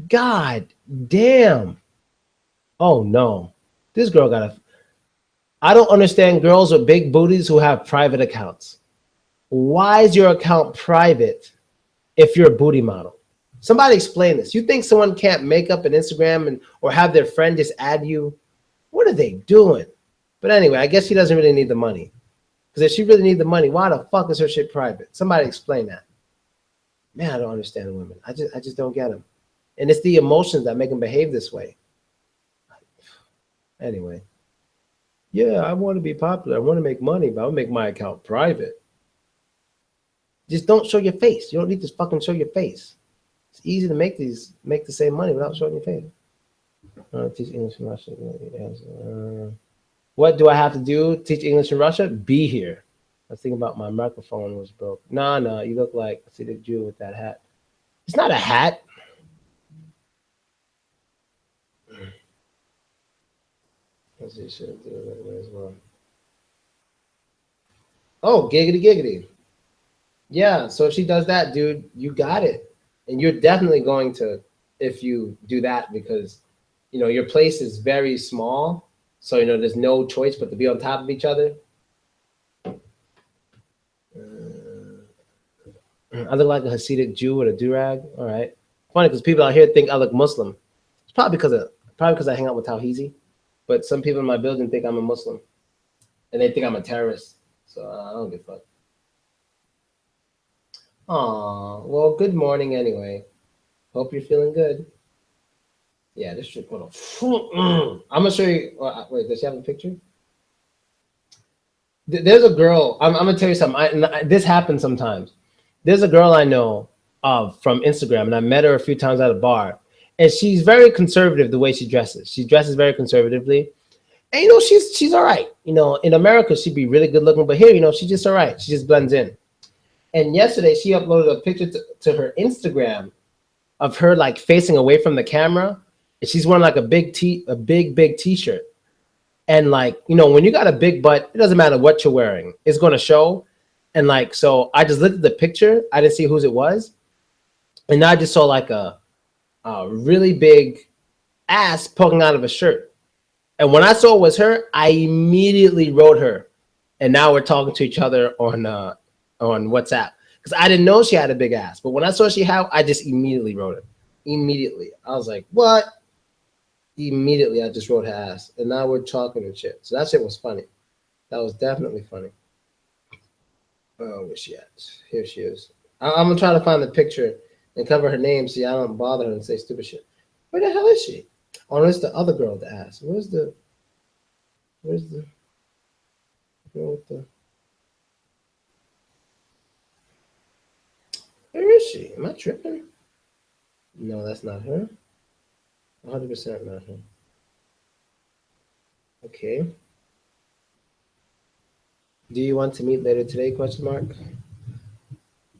S1: God damn. Oh no, this girl got a. I don't understand girls with big booties who have private accounts. Why is your account private if you're a booty model? Somebody explain this. You think someone can't make up an Instagram or have their friend just add you? What are they doing? But anyway, I guess she doesn't really need the money. Because if she really needs the money, why the fuck is her shit private? Somebody explain that. Man, I don't understand the women. I just don't get them. And it's the emotions that make them behave this way. Anyway. Yeah, I want to be popular. I want to make money, but I'll make my account private. Just don't show your face. You don't need to fucking show your face. It's easy to make the same money without showing your face. Teach English and Russian. What do I have to do? Teach English and Russian? Be here. I was thinking about my microphone was broke. No, you look like a Hasidic Jew with that hat. It's not a hat. Let's see, should do it as well. Oh, giggity. Yeah, so if she does that, dude, you got it. And you're definitely going to, if you do that, because, your place is very small. So, there's no choice but to be on top of each other. I look like a Hasidic Jew with a do-rag. All right. Funny because people out here think I look Muslim. It's probably because I hang out with Tauheezy. But some people in my building think I'm a Muslim. And they think I'm a terrorist. So I don't give a fuck. Aw, well, good morning anyway. Hope you're feeling good. Yeah, this shit. Hold on. I'm gonna show you. Wait, does she have a picture? There's a girl. I'm gonna tell you something. This happens sometimes. There's a girl I know of from Instagram, and I met her a few times at a bar, and she's very conservative the way she dresses. She dresses very conservatively, and she's all right. In America she'd be really good looking, but here she's just all right. She just blends in. And yesterday she uploaded a picture to her Instagram of her like facing away from the camera, and she's wearing like a big t-shirt. And like, when you got a big butt, it doesn't matter what you're wearing, it's going to show. And like, so I just looked at the picture, I didn't see whose it was, and I just saw like a really big ass poking out of a shirt. And when I saw it was her, I immediately wrote her, and now we're talking to each other on WhatsApp, because I didn't know she had a big ass. But when I saw she had, I just immediately wrote her. Immediately, I was like, what? Immediately I just wrote her ass, and now we're talking and shit. So that shit was funny. That was definitely funny. Oh, where's she at? Here she is. I'm gonna try to find the picture and cover her name so I don't bother her and say stupid shit. Where the hell is she? Oh, no, it's the other girl with the ass. Where's the girl with the? Where is she? Am I tripping? No, that's not her. 100% not her. Okay. Do you want to meet later today? Question mark.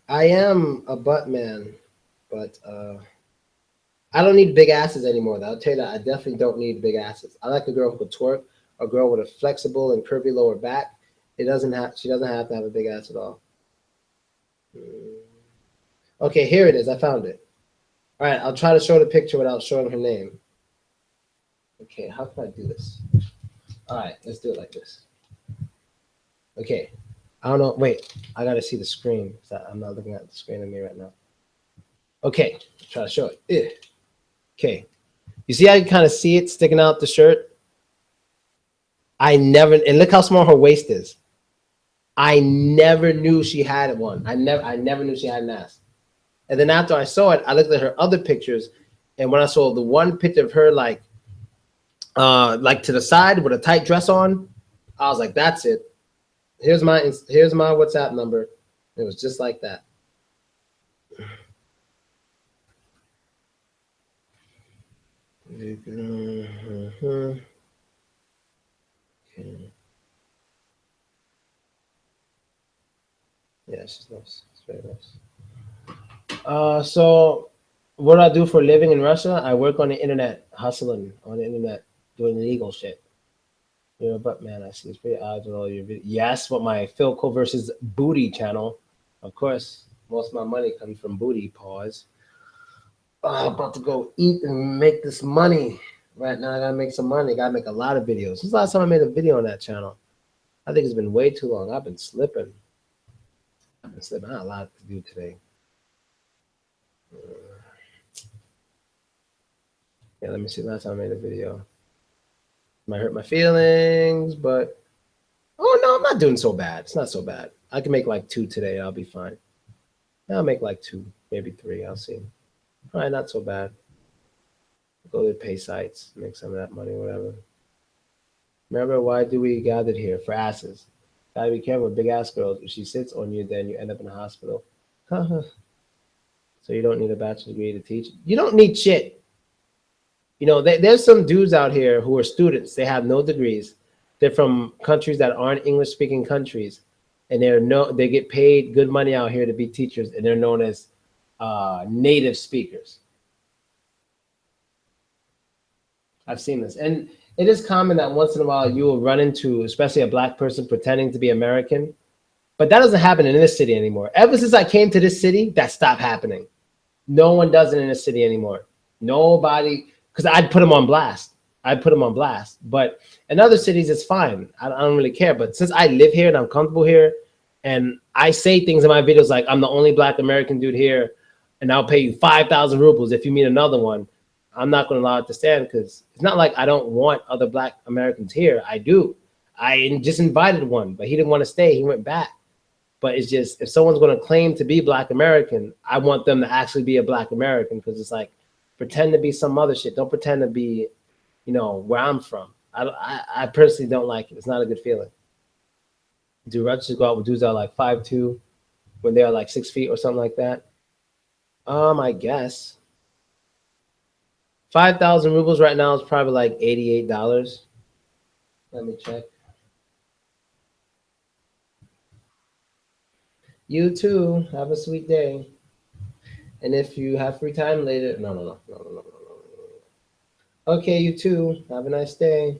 S1: I am a butt man, but I don't need big asses anymore. Though. I'll tell you that I definitely don't need big asses. I like a girl who could twerk, a girl with a flexible and curvy lower back. She doesn't have to have a big ass at all. Okay, here it is. I found it. All right, I'll try to show the picture without showing her name. Okay, how can I do this? All right, let's do it like this. Okay, I don't know. Wait, I gotta see the screen. I'm not looking at the screen of me right now. Okay, try to show it. Okay, you see how you kind of see it sticking out the shirt? And look how small her waist is. I never knew she had one. I never knew she had an ass. And then after I saw it, I looked at her other pictures, and when I saw the one picture of her like to the side with a tight dress on, I was like, that's it. Here's my WhatsApp number. It was just like that. Okay. Yeah, she's nice. It's very nice. So what do I do for a living in Russia? I work on the internet, hustling on the internet, doing illegal shit. But man, I see it's pretty odd with all your videos. Yes, what my Philko versus Booty channel. Of course, most of my money comes from booty. Pause. Oh, I'm about to go eat and make this money. Right now, I gotta make some money. Gotta make a lot of videos. When's the last time I made a video on that channel? I think it's been way too long. I've been slipping. I have a lot to do today. Yeah, let me see. Last time I made a video. Might hurt my feelings, but oh no, I'm not doing so bad. It's not so bad. I can make like 2 today. I'll be fine. I'll make like 2, maybe 3. I'll see. All right, not so bad. Go to pay sites, make some of that money, whatever. Remember, why do we gathered here? For asses. Gotta be careful with big ass girls. If she sits on you, then you end up in a hospital. So you don't need a bachelor's degree to teach. You don't need shit. There's some dudes out here who are students. They have no degrees. They're from countries that aren't English-speaking countries, and they get paid good money out here to be teachers, and they're known as native speakers. I've seen this, and it is common that once in a while you will run into, especially a black person pretending to be American, but that doesn't happen in this city anymore. Ever since I came to this city, that stopped happening. No one does it in this city anymore. Nobody. Because I'd put them on blast. But in other cities, it's fine. I don't really care. But since I live here and I'm comfortable here, and I say things in my videos like, I'm the only black American dude here, and I'll pay you 5,000 rubles if you meet another one, I'm not going to allow it to stand, because it's not like I don't want other black Americans here. I do. I just invited one, but he didn't want to stay. He went back. But it's just, if someone's going to claim to be black American, I want them to actually be a black American, because it's like, Pretend to be some other shit. Don't pretend to be, where I'm from. I personally don't like it. It's not a good feeling. Do Russians go out with dudes that are like 5'2" when they are like 6 feet or something like that? I guess 5,000 rubles right now is probably like $88. Let me check. You too. Have a sweet day. And if you have free time later, no. Okay, you too. Have a nice day.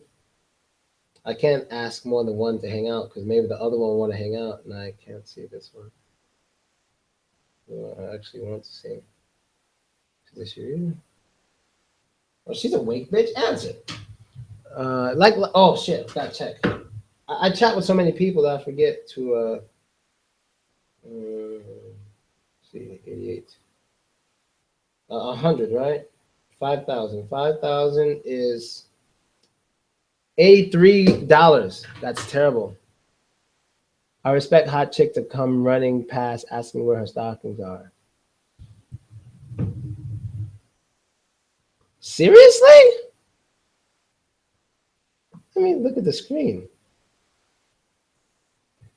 S1: I can't ask more than one to hang out because maybe the other one want to hang out, and I can't see this one. Who I actually want to see. Is this you? Oh, she's awake, bitch. Answer. Oh shit, gotta check. I chat with so many people that I forget to. See, 88. 100, right? 5,000. 5,000 is $83. That's terrible. I respect hot chick to come running past asking where her stockings are. Seriously? I mean, look at the screen.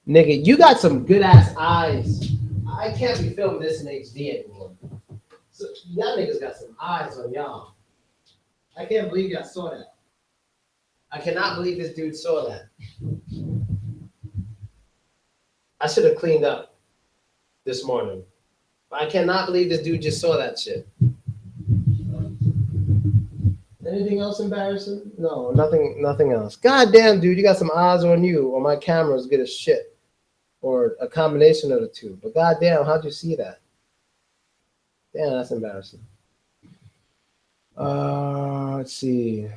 S1: Nigga, you got some good ass eyes. I can't be filming this in HD anymore. So, y'all niggas got some eyes on y'all. I can't believe y'all saw that. I cannot believe this dude saw that. I should have cleaned up this morning. I cannot believe this dude just saw that shit. Anything else embarrassing? No, nothing else. God damn, dude, you got some eyes on you, or my camera's good as shit. Or a combination of the two. But goddamn, how'd you see that? Damn, that's embarrassing. Let's see.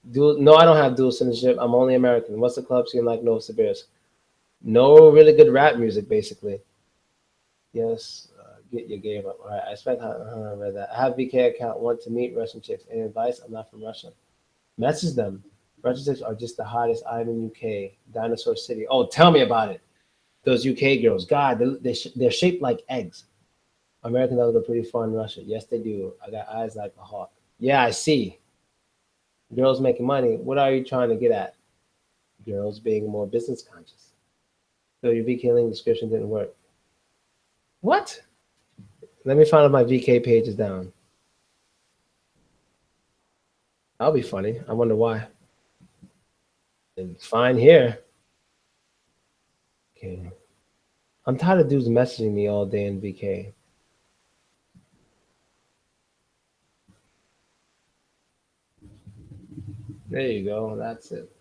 S1: No, I don't have dual citizenship. I'm only American. What's the club scene like? No Siberius. No really good rap music, basically. Yes, get your game up. All right, I expect I read that. I have VK account. Want to meet Russian chicks. Any advice? I'm not from Russia. Message them. Russian chicks are just the hottest. I'm in UK. Dinosaur City. Oh, tell me about it. Those UK girls. God, they're shaped like eggs. American dogs are pretty fun in Russia. Yes, they do. I got eyes like a hawk. Yeah, I see. Girls making money. What are you trying to get at? Girls being more business conscious. So your VK link description didn't work. What? Let me find if my VK page is down. That'll be funny. I wonder why. It's fine here. Okay. I'm tired of dudes messaging me all day in VK. There you go. That's it.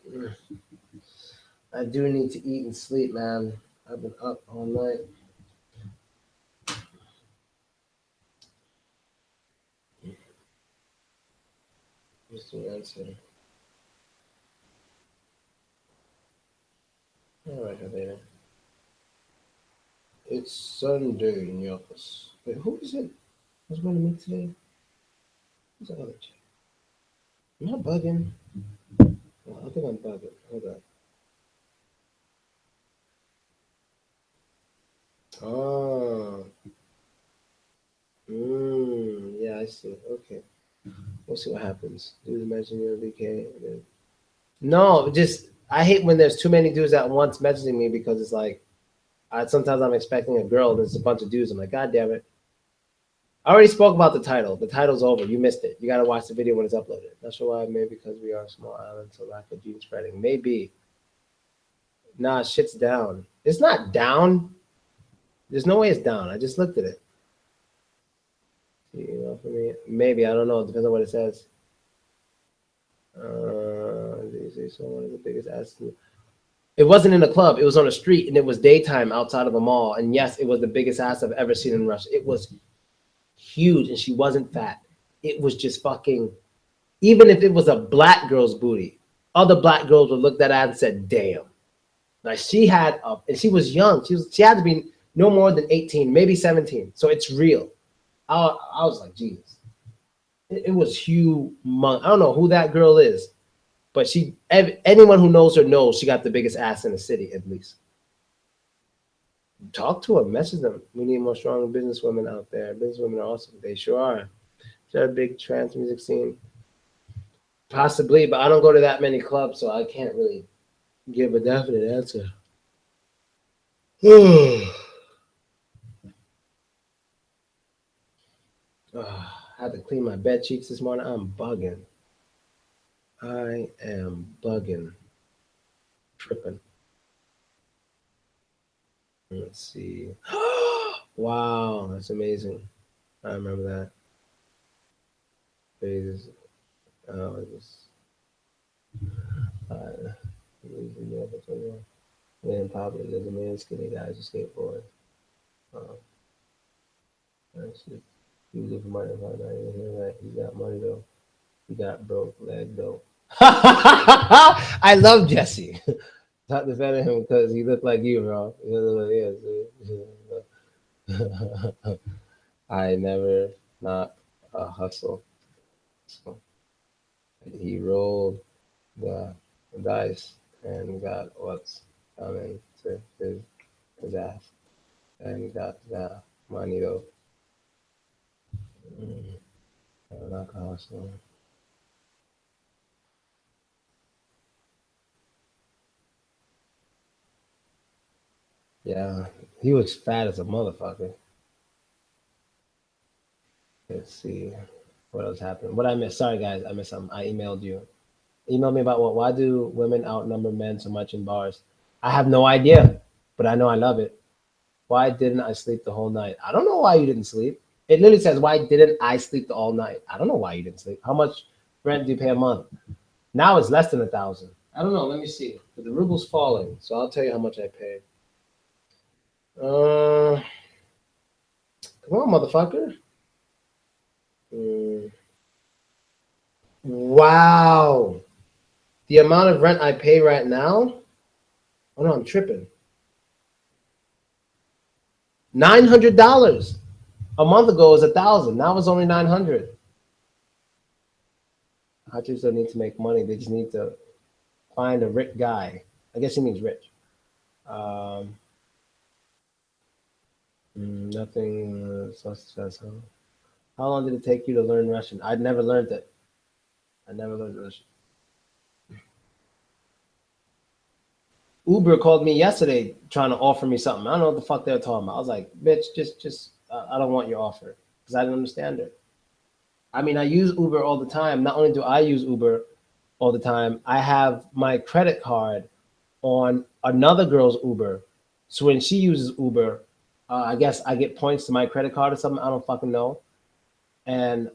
S1: I do need to eat and sleep, man. I've been up all night. What's the answer? All right, Helena. It's Sunday in the office. Wait, who is it? Who's going to meet today? Who's that other chick? Am I bugging? Oh, I think I'm bugging. Hold on. Oh. Yeah, I see. Okay. We'll see what happens. Dudes mention your VK. No, just I hate when there's too many dudes at once messaging me because it's like sometimes I'm expecting a girl and there's a bunch of dudes. I'm like, God damn it. I already spoke about the title. The title's over. You missed it. You got to watch the video when it's uploaded. Not sure why. Maybe because we are a small island, so lack of gene spreading. Maybe. Nah, shit's down. It's not down. There's no way it's down. I just looked at it. You know, for me, maybe I don't know. It depends on what it says. So one of the biggest asses. It wasn't in a club. It was on a street, and it was daytime outside of a mall. And yes, it was the biggest ass I've ever seen in Russia. It was huge, and she wasn't fat. It was just fucking. Even if it was a black girl's booty, other black girls would look at that and said, "Damn." Like she had up, and she was young. She had to be no more than 18, maybe 17. So it's real. I was like, Jesus. It was humongous. I don't know who that girl is, but anyone who knows her knows she got the biggest ass in the city, at least. Talk to her, message them. We need more strong businesswomen out there. Businesswomen are awesome. They sure are. Is there a big trance music scene? Possibly, but I don't go to that many clubs, so I can't really give a definite answer. I had to clean my bed cheeks this morning. I'm bugging. I am bugging. Tripping. Let's see. Wow, that's amazing. I remember that. Phase. It was. Uh, Man, probably there's a man skinny guys who skateboard. Um, actually, he was looking for money. I didn't hear that. He got money though. He got broke leg though. I love Jesse. Not defending him because he looked like you, bro. He looked like you. I never not a hustle. So he rolled the dice and got what's coming to his ass and got the money though. Mm, not a hustle. Yeah, he was fat as a motherfucker. Let's see what else happened. What I missed? Sorry guys, I missed something. I emailed you. Email me about what? Why do women outnumber men so much in bars? I have no idea, but I know I love it. Why didn't I sleep the whole night? I don't know why you didn't sleep. It literally says, why didn't I sleep the all night? I don't know why you didn't sleep. How much rent do you pay a month? Now it's less than 1,000. I don't know. Let me see. But the ruble's falling, so I'll tell you how much I pay. Uh, Come on, motherfucker. Mm, wow. The amount of rent I pay right now? Oh no, I'm tripping. $900. A month ago it was 1,000. Now it's only 900. Hotchers don't need to make money. They just need to find a rich guy. I guess he means rich. Um, Nothing successful. How long did it take you to learn Russian? I'd never learned it. I never learned Russian. Uber called me yesterday trying to offer me something. I don't know what the fuck they're talking about. I was like, bitch, I don't want your offer because I didn't understand it. I mean, I use Uber all the time. Not only do I use Uber all the time, I have my credit card on another girl's Uber. So when she uses Uber, I guess I get points to my credit card or something. I don't fucking know. And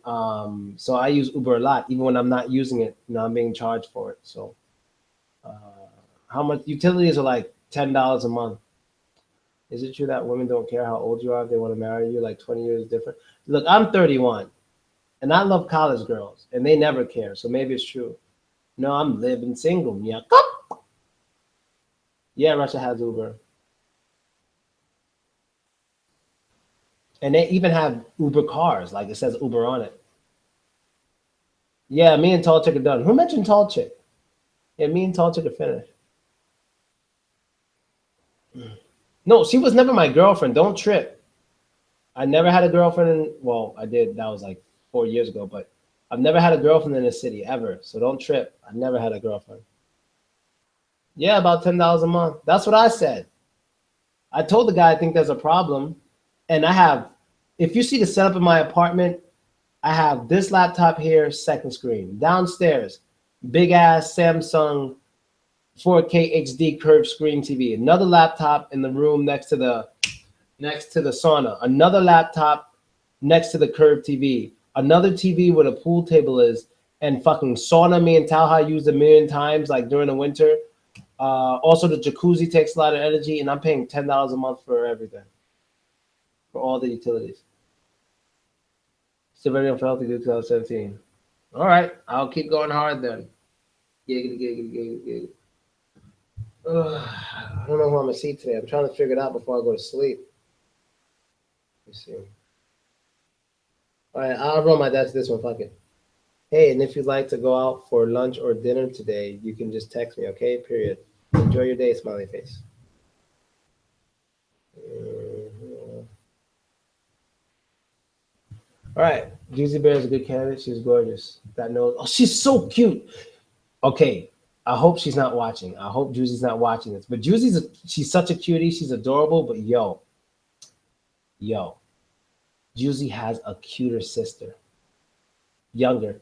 S1: so I use Uber a lot, even when I'm not using it. I'm being charged for it. So uh, how much utilities are like $10 a month? Is it true that women don't care how old you are if they want to marry you? Like 20 years different. Look, I'm 31, and I love college girls, and they never care. So maybe it's true. No, I'm living single. Yeah, yeah. Russia has Uber. And they even have Uber cars, like it says Uber on it. Yeah, me and Tall Chick are done. Who mentioned Tall Chick? Yeah, me and Tall Chick are finished. No, she was never my girlfriend. Don't trip. I never had a girlfriend well, I did. That was like 4 years ago, but I've never had a girlfriend in the city ever. So don't trip. I never had a girlfriend. Yeah, about $10 a month. That's what I said. I told the guy I think there's a problem. And I have, if you see the setup in my apartment, I have this laptop here, second screen. Downstairs, big ass Samsung 4K HD curved screen TV. Another laptop in the room next to the sauna. Another laptop next to the curved TV. Another TV where the pool table is, and fucking sauna me and Talha used a million times, like during the winter. Also, the jacuzzi takes a lot of energy, and I'm paying $10 a month for everything, for all the utilities. Still very unhealthy due to 2017. All right, I'll keep going hard then. Giggity, giggity, giggity, giggity. I don't know who I'm gonna see today. I'm trying to figure it out before I go to sleep. Let's see. All right, I'll roll my dice this one. Fuck it. Hey, and if you'd like to go out for lunch or dinner today, you can just text me. Okay. Period. Enjoy your day, smiley face. Mhm. All right, Juicy Bear is a good candidate. She's gorgeous. That nose. Oh, she's so cute. Okay, I hope she's not watching. I hope Juicy's not watching this. But she's such a cutie. She's adorable. But yo, Juicy has a cuter sister, younger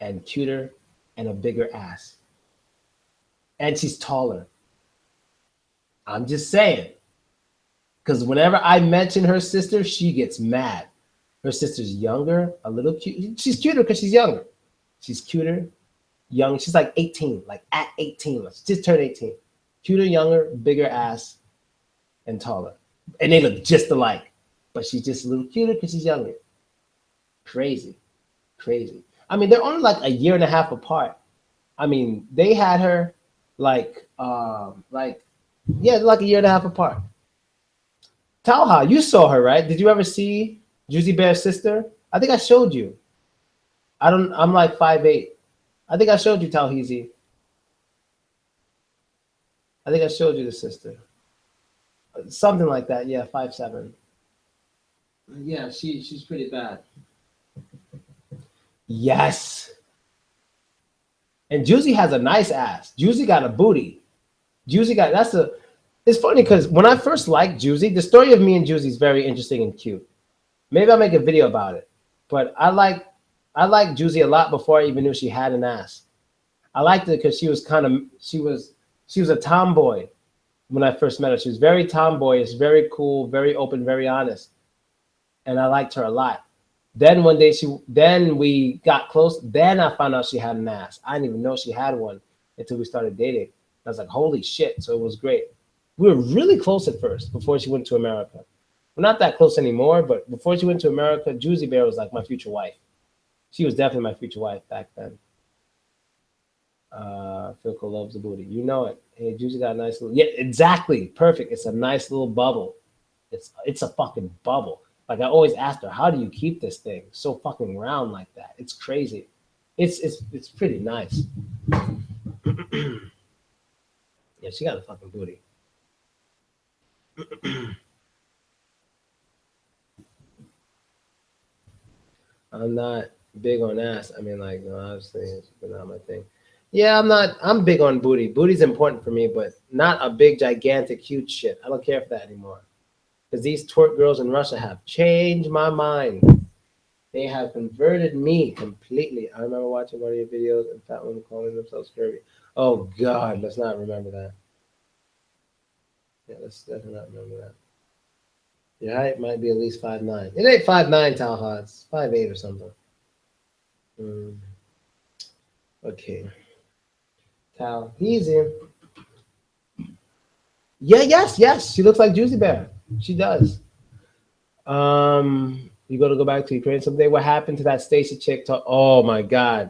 S1: and cuter and a bigger ass, and she's taller. I'm just saying, because whenever I mention her sister, she gets mad. Her sister's younger, a little cute. She's cuter because she's younger. She's cuter, young. She's like 18, like at 18. Let's just turn 18. Cuter, younger, bigger ass, and taller. And they look just alike. But she's just a little cuter because she's younger. Crazy. Crazy. I mean, they're only like a year and a half apart. I mean, they had her like yeah, like a year and a half apart. Talha, you saw her, right? Did you ever see Juicy Bear's sister? I think I showed you. I'm like 5'8". I think I showed you Talhizi. I think I showed you the sister. Something like that. Yeah, 5'7". Yeah, she's pretty bad. Yes. And Juicy has a nice ass. Juicy got a booty. Juicy got it's funny because when I first liked Juicy, the story of me and Juicy is very interesting and cute. Maybe I'll make a video about it. But I liked Juicy a lot before I even knew she had an ass. I liked it because she was a tomboy when I first met her. She was very tomboyish, very cool, very open, very honest. And I liked her a lot. Then one day then we got close. Then I found out she had an ass. I didn't even know she had one until we started dating. I was like, holy shit. So it was great. We were really close at first before she went to America. We're not that close anymore, but before she went to America, Juicy Bear was like my future wife. She was definitely my future wife back then. Philko loves the booty. You know it. Hey, Juicy got a nice little. Yeah, exactly. Perfect. It's a nice little bubble. It's a fucking bubble. Like I always asked her, how do you keep this thing so fucking round like that? It's crazy. It's pretty nice. Yeah, she got a fucking booty. I'm not big on ass. I mean, like, no, obviously, it's not my thing. Yeah, I'm not. I'm big on booty. Booty's important for me, but not a big, gigantic, huge shit. I don't care for that anymore. Because these twerk girls in Russia have changed my mind. They have converted me completely. I remember watching one of your videos and fat women calling themselves curvy. Oh God, let's not remember that. Yeah, let's definitely not remember that. Your height might be at least 5'9". It ain't 5'9", Talha. It's 5'8" or something. Okay. Tal, easy. Yeah, yes. She looks like Juicy Bear. She does. You got to go back to Ukraine someday. What happened to that Stacy chick? Oh my God.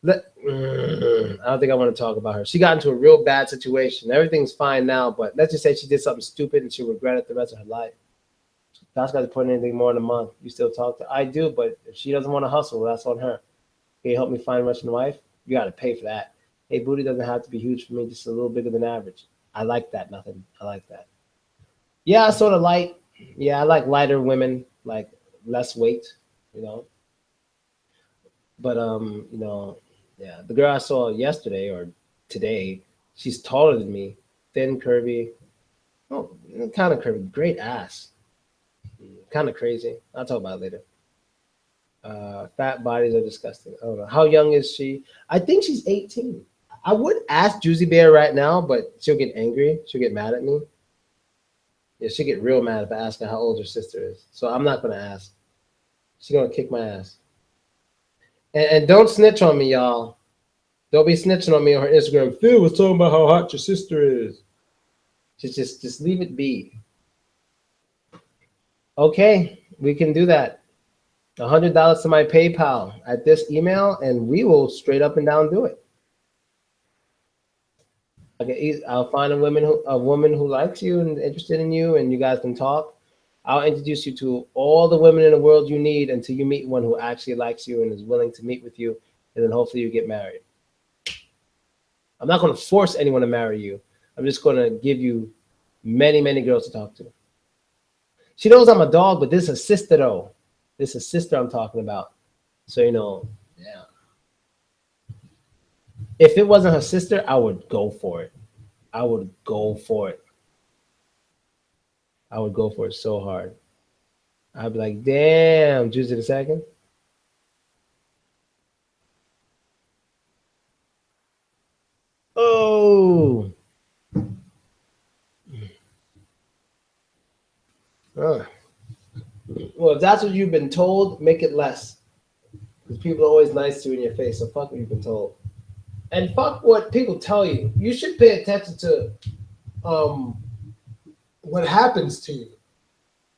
S1: I don't think I want to talk about her. She got into a real bad situation. Everything's fine now, but let's just say she did something stupid and she'll regret it the rest of her life. That's got to put in anything more than a month. You still talk to her? I do, but if she doesn't want to hustle, that's on her. Can you help me find a Russian wife? You got to pay for that. Hey, booty doesn't have to be huge for me, just a little bigger than average. I like that. Nothing. I like that. Yeah, I sort of light. Yeah, I like lighter women, like less weight, you know. But yeah, the girl I saw yesterday or today, she's taller than me, thin, curvy. Oh, kind of curvy, great ass. Kind of crazy. I'll talk about it later. Fat bodies are disgusting. I don't know. How young is she? I think she's 18. I would ask Juicy Bear right now, but she'll get angry. She'll get mad at me. Yeah, she'll get real mad if I ask her how old her sister is. So I'm not going to ask. She's going to kick my ass. And don't snitch on me, y'all. Don't be snitching on me on her Instagram. Phil was talking about how hot your sister is. Just leave it be. Okay, we can do that. $100 to my PayPal at this email, and we will straight up and down do it. I'll find a woman who likes you and interested in you, and you guys can talk. I'll introduce you to all the women in the world you need until you meet one who actually likes you and is willing to meet with you, and then hopefully you get married. I'm not going to force anyone to marry you. I'm just going to give you many, many girls to talk to. She knows I'm a dog, but this is a sister, though. This is sister I'm talking about. So yeah. If it wasn't her sister, I would go for it. I would go for it. I would go for it so hard. I'd be like, damn, Juicy the second. Oh, uh. Well, if that's what you've been told, make it less. Because people are always nice to you in your face. So fuck what you've been told, and fuck what people tell you. You should pay attention to um what happens to you.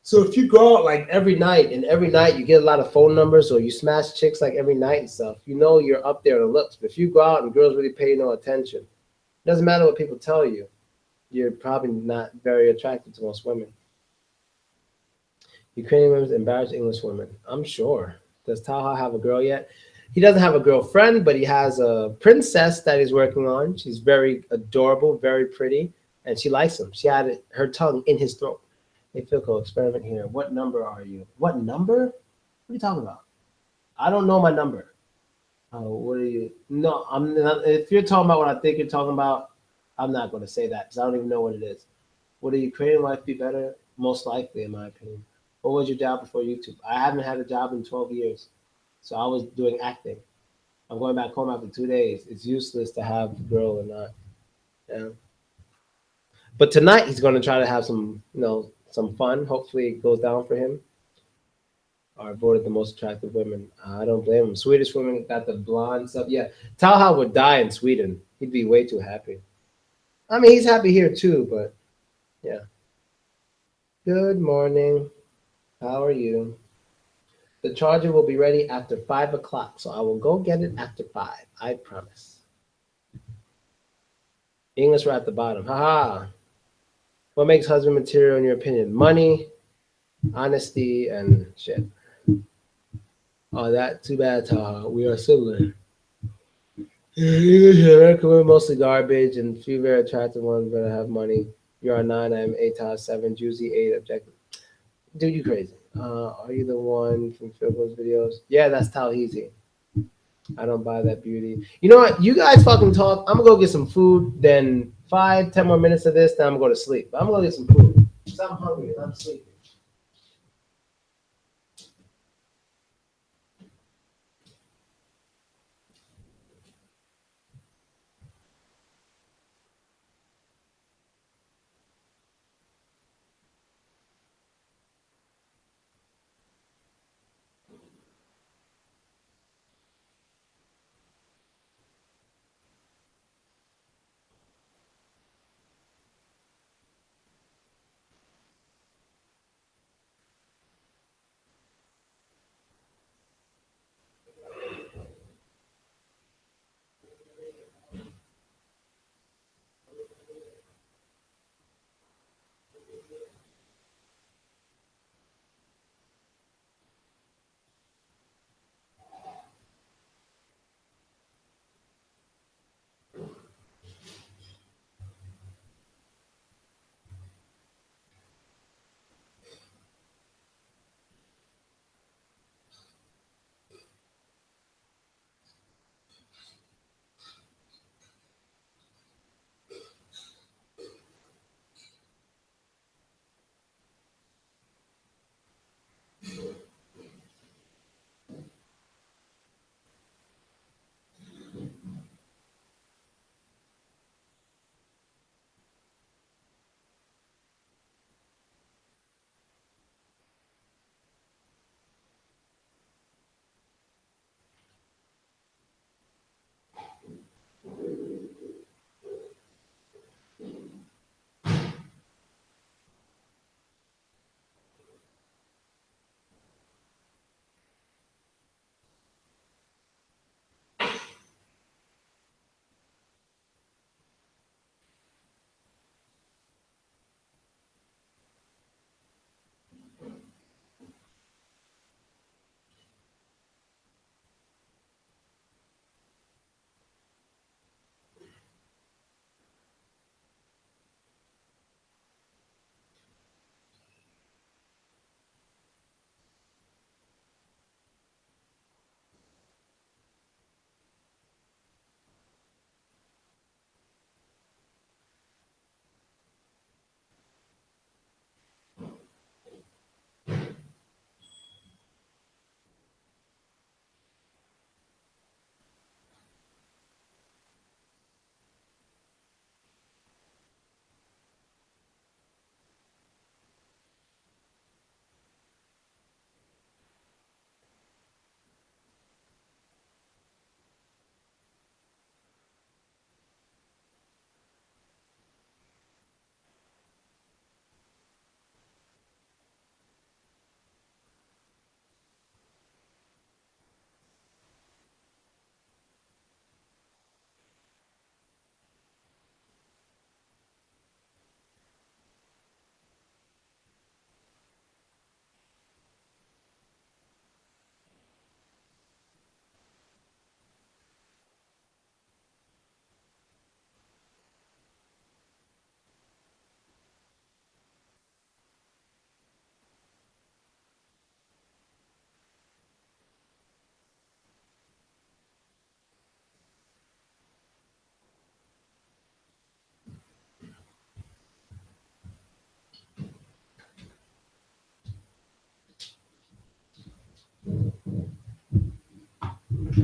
S1: So if you go out like every night and every night you get a lot of phone numbers or you smash chicks like every night and stuff, you're up there in the looks. But if you go out and girls really pay no attention, it doesn't matter what people tell you. You're probably not very attractive to most women. Ukrainian women embarrass English women. I'm sure. Does Taha have a girl yet? He doesn't have a girlfriend, but he has a princess that he's working on. She's very adorable, very pretty, and she likes him. She had her tongue in his throat. Hey, Philko, experiment here. What number are you? What number? What are you talking about? I don't know my number. What are you? No, I'm not. If you're talking about what I think you're talking about, I'm not going to say that because I don't even know what it is. Would a Ukrainian wife be better? Most likely, in my opinion. What was your job before YouTube? I haven't had a job in 12 years. So I was doing acting. I'm going back home after 2 days. It's useless to have a girl or not. Yeah. But tonight he's going to try to have some fun. Hopefully it goes down for him. Are voted the most attractive women. I don't blame him. Swedish women got the blonde stuff. Yeah, Talha would die in Sweden. He'd be way too happy. I mean, he's happy here too, but yeah. Good morning. How are you? The charger will be ready after 5 o'clock, so I will go get it after 5. I promise. English are at the bottom. Haha. What makes husband material in your opinion? Money, honesty, and shit. Oh, that too bad, Taha. We are similar. English and American women mostly garbage, and few very attractive ones better have money. You're a 9, I'm 8, Taha 7, Juicy 8, objective. Dude, you crazy. Are you the one from Philko's videos? Yeah, that's Talheezy. I don't buy that beauty. You know what? You guys fucking talk. I'm gonna go get some food. Then 5, 10 more minutes of this, then I'm gonna go to sleep. But I'm gonna go get some food. Cause I'm hungry and I'm sleepy.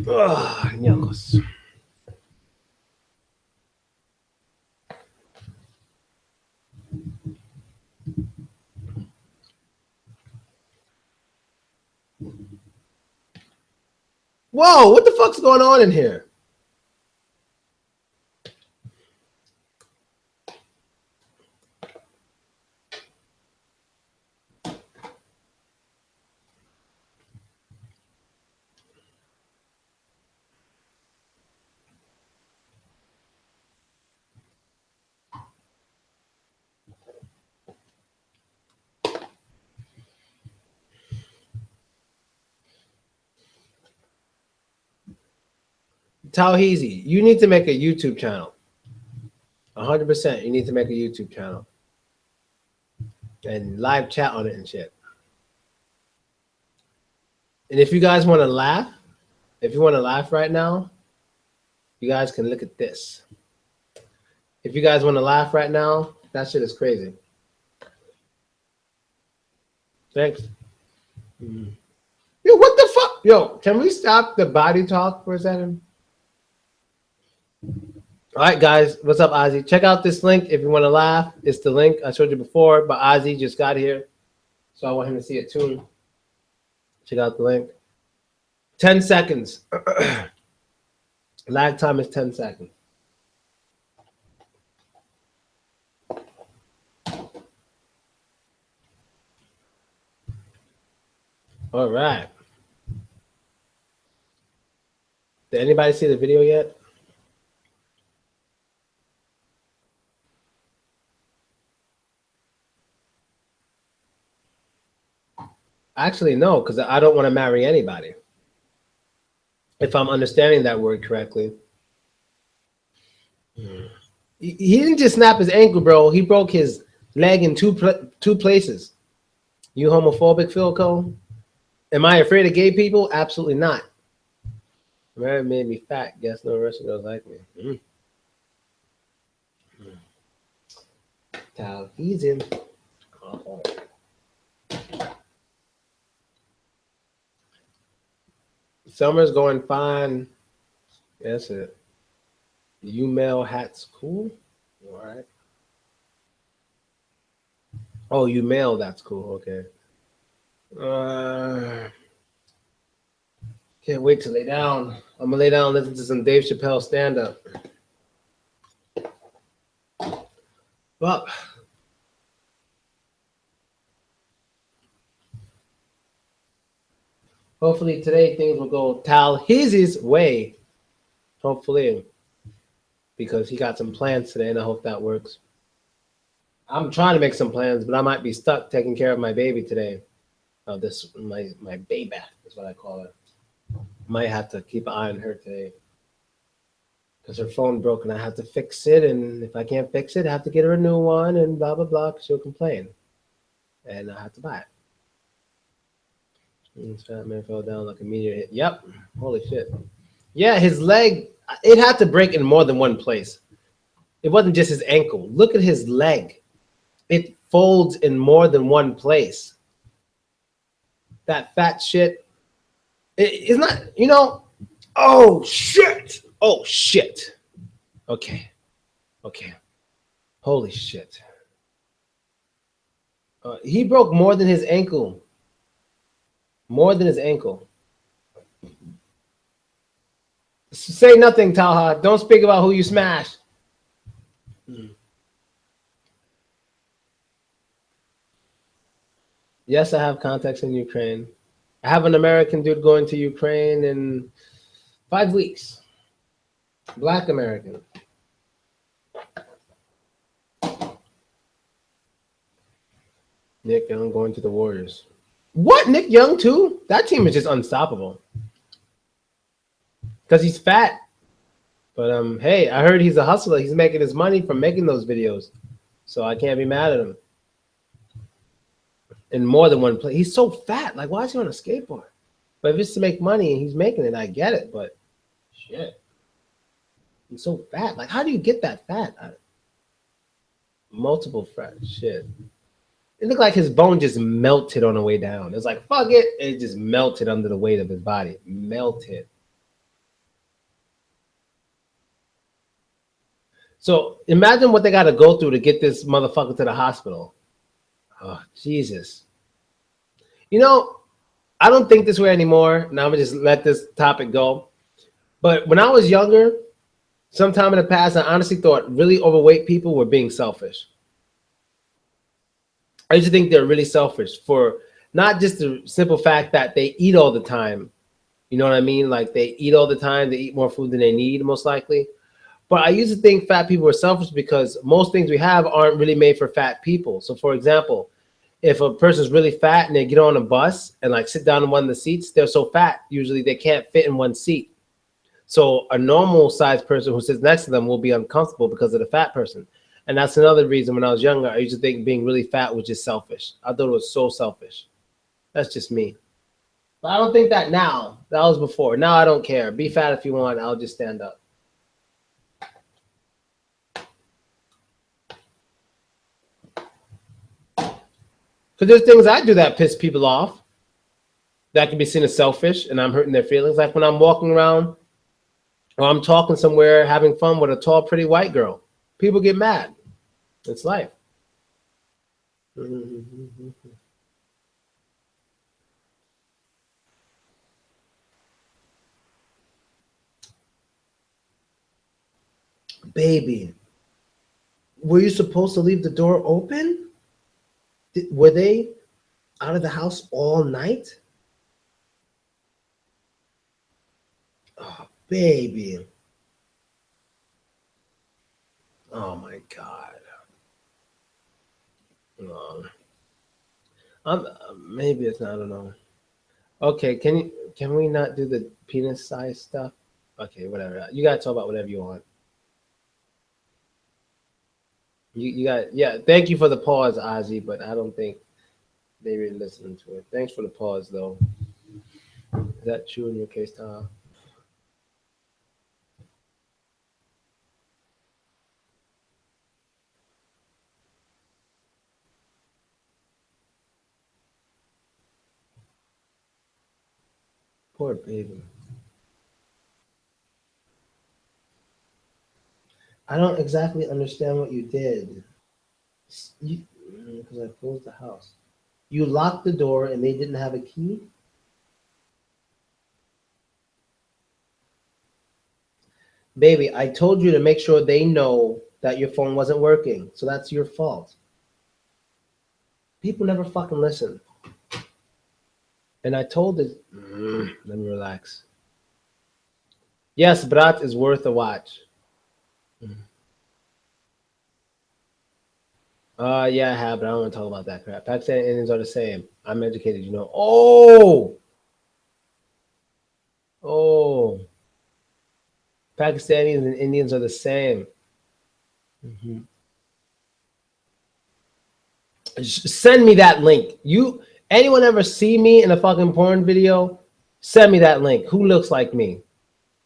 S1: Ñangos. Whoa, what the fuck's going on in here? Tauheezy, you need to make a YouTube channel. 100%. You need to make a YouTube channel and live chat on it and shit. And if you guys want to laugh, right now, you guys can look at this. If you guys want to laugh right now, that shit is crazy. Thanks. Yo, what the fuck? Yo, can we stop the body talk for a second? All right, guys. What's up, Ozzy? Check out this link if you want to laugh. It's the link I showed you before, but Ozzy just got here, so I want him to see it too. Check out the link. 10 seconds. Lag time is 10 seconds. All right. Did anybody see the video yet? Actually, no, because I don't want to marry anybody. If I'm understanding that word correctly. He didn't just snap his ankle, bro. He broke his leg in two places. You homophobic, Philko? Am I afraid of gay people? Absolutely not. Marriage made me fat. Guess no Russian girls like me. Now he's in. Oh. Summer's going fine. That's it. You male hat's cool. All right. Oh, you male, that's cool. Okay. Can't wait to lay down. I'm gonna lay down and listen to some Dave Chappelle stand-up. Well, hopefully today things will go Tauheezy's way. Hopefully, because he got some plans today, and I hope that works. I'm trying to make some plans, but I might be stuck taking care of my baby today. My baby is what I call her. Might have to keep an eye on her today because her phone broke and I have to fix it. And if I can't fix it, I have to get her a new one and blah blah blah. Cause she'll complain, and I have to buy it. And fat man fell down like a meteor hit. Yep. Holy shit. Yeah, his leg. It had to break in more than one place. It wasn't just his ankle. Look at his leg. It folds in more than one place. That fat shit. It's not, oh shit. Oh shit. Okay. Holy shit. He broke more than his ankle. More than his ankle. Say nothing, Talha. Don't speak about who you smashed. Yes, I have contacts in Ukraine. I have an American dude going to Ukraine in 5 weeks. Black American. Nick Young going to the Warriors. What? Nick Young too? That team is just unstoppable. Because he's fat. But hey, I heard he's a hustler. He's making his money from making those videos. So I can't be mad at him. In more than one place. He's so fat. Like, why is he on a skateboard? But if it's to make money and he's making it, I get it. But shit. He's so fat. Like, how do you get that fat? Multiple fat shit. It looked like his bone just melted on the way down. It's like, fuck it. It just melted under the weight of his body. Melted. So imagine what they got to go through to get this motherfucker to the hospital. Oh, Jesus. You know, I don't think this way anymore. Now I'm going to just let this topic go. But when I was younger, sometime in the past, I honestly thought really overweight people were being selfish. I used to think they're really selfish for not just the simple fact that they eat all the time. You know what I mean? Like they eat all the time, they eat more food than they need, most likely. But I used to think fat people were selfish because most things we have aren't really made for fat people. So, for example, if a person's really fat and they get on a bus and like sit down in one of the seats, they're so fat, usually they can't fit in one seat. So a normal sized person who sits next to them will be uncomfortable because of the fat person. And that's another reason when I was younger, I used to think being really fat was just selfish. I thought it was so selfish. That's just me. But I don't think that now. That was before. Now I don't care. Be fat if you want. I'll just stand up. Because there's things I do that piss people off that can be seen as selfish and I'm hurting their feelings. Like when I'm walking around or I'm talking somewhere having fun with a tall, pretty white girl. People get mad. It's life. Baby, were you supposed to leave the door open? Were they out of the house all night? Oh, baby. Oh my God. Maybe it's not. I don't know. Okay, can we not do the penis size stuff? Okay, whatever. You gotta talk about whatever you want. You got yeah. Thank you for the pause, Ozzy, but I don't think they really listening to it. Thanks for the pause, though. Is that true in your case, Tom? Poor baby. I don't exactly understand what you did. Because I closed the house. You locked the door and they didn't have a key? Baby, I told you to make sure they know that your phone wasn't working. So that's your fault. People never fucking listen. And I told it, let me relax. Yes, Brat is worth a watch. Yeah, I have, but I don't want to talk about that crap. Pakistan Indians are the same. I'm educated, you know. Oh, Pakistanis and Indians are the same. Mhm. Send me that link. Anyone ever see me in a fucking porn video? Send me that link. Who looks like me?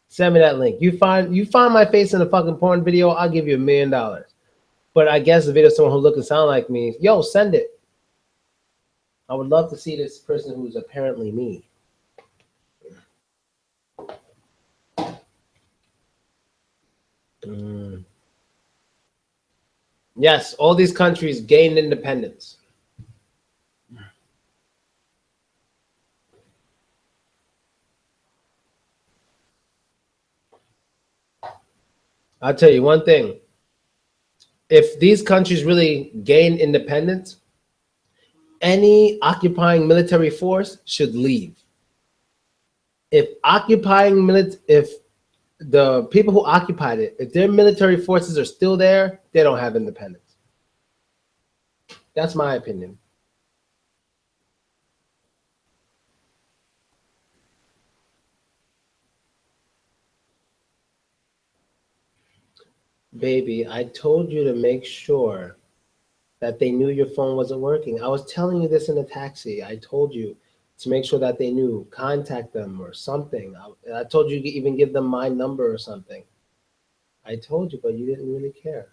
S1: Send me that link. You find my face in a fucking porn video, I'll give you $1,000,000. But I guess the video of someone who look and sound like me, yo, send it. I would love to see this person who's apparently me. Mm. Yes, all these countries gained independence. I'll tell you one thing. If these countries really gain independence, any occupying military force should leave. If the people who occupied it, if their military forces are still there, they don't have independence. That's my opinion. Baby, I told you to make sure that they knew your phone wasn't working. I was telling you this in a taxi. I told you to make sure that they knew, contact them or something. I told you to even give them my number or something. I told you, but you didn't really care.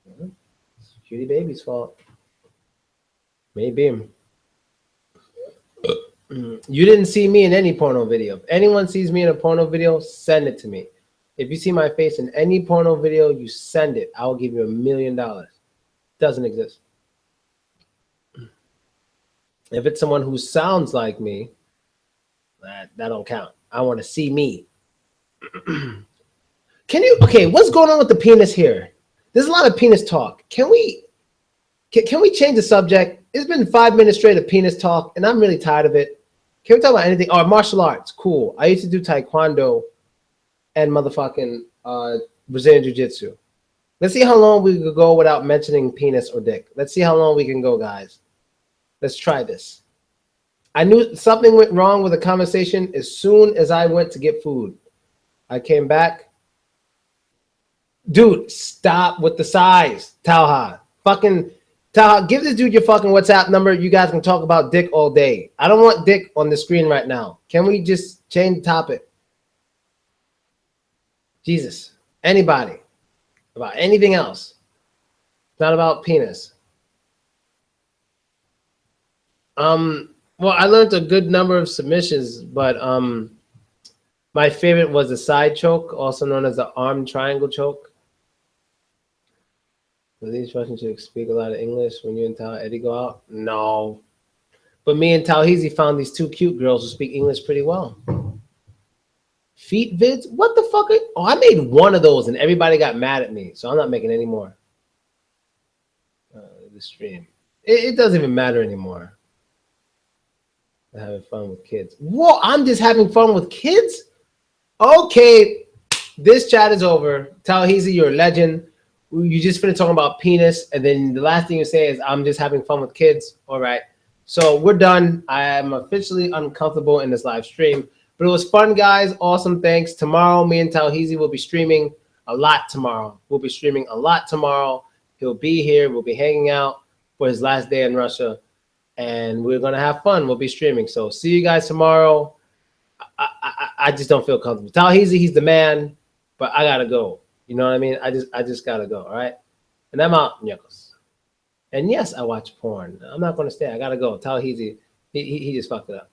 S1: Yeah. It's Cutie Baby's fault. Maybe. You didn't see me in any porno video. If anyone sees me in a porno video, send it to me. If you see my face in any porno video, you send it. I will give you $1 million. Doesn't exist. If it's someone who sounds like me, that don't count. I want to see me. Can you? Okay, what's going on with the penis here? There's a lot of penis talk. Can we change the subject? It's been 5 minutes straight of penis talk, and I'm really tired of it. Can we talk about anything? Oh, martial arts, cool. I used to do taekwondo and motherfucking Brazilian jiu-jitsu. Let's see how long we could go without mentioning penis or dick. Let's see how long we can go, guys. Let's try this. I knew something went wrong with the conversation as soon as I went to get food. I came back. Dude, stop with the size, Talha. Fucking Talha, give this dude your fucking WhatsApp number. You guys can talk about dick all day. I don't want dick on the screen right now. Can we just change the topic? Jesus. Anybody. About anything else. It's not about penis. Well, I learned a good number of submissions, but my favorite was the side choke, also known as the arm triangle choke. Are these Russians should speak a lot of English when you and Tal Eddie go out? No. But me and Talheezy found these 2 cute girls who speak English pretty well. Feet vids? What the fuck? Oh, I made one of those and everybody got mad at me, so I'm not making any more. The stream. It doesn't even matter anymore. I'm having fun with kids. Whoa, I'm just having fun with kids? Okay, this chat is over. Talheezy, you're a legend. You just finished talking about penis, and then the last thing you say is, I'm just having fun with kids. All right. So we're done. I am officially uncomfortable in this live stream. But it was fun, guys. Awesome. Thanks. Tomorrow, me and Talheezy will be streaming a lot tomorrow. We'll be streaming a lot tomorrow. He'll be here. We'll be hanging out for his last day in Russia. And we're going to have fun. We'll be streaming. So see you guys tomorrow. I just don't feel comfortable. Talheezy, he's the man. But I got to go. You know what I mean? I just got to go. All right? And I'm out, Nyakos. And yes, I watch porn. I'm not going to stay. I got to go. Talheezy, he just fucked it up.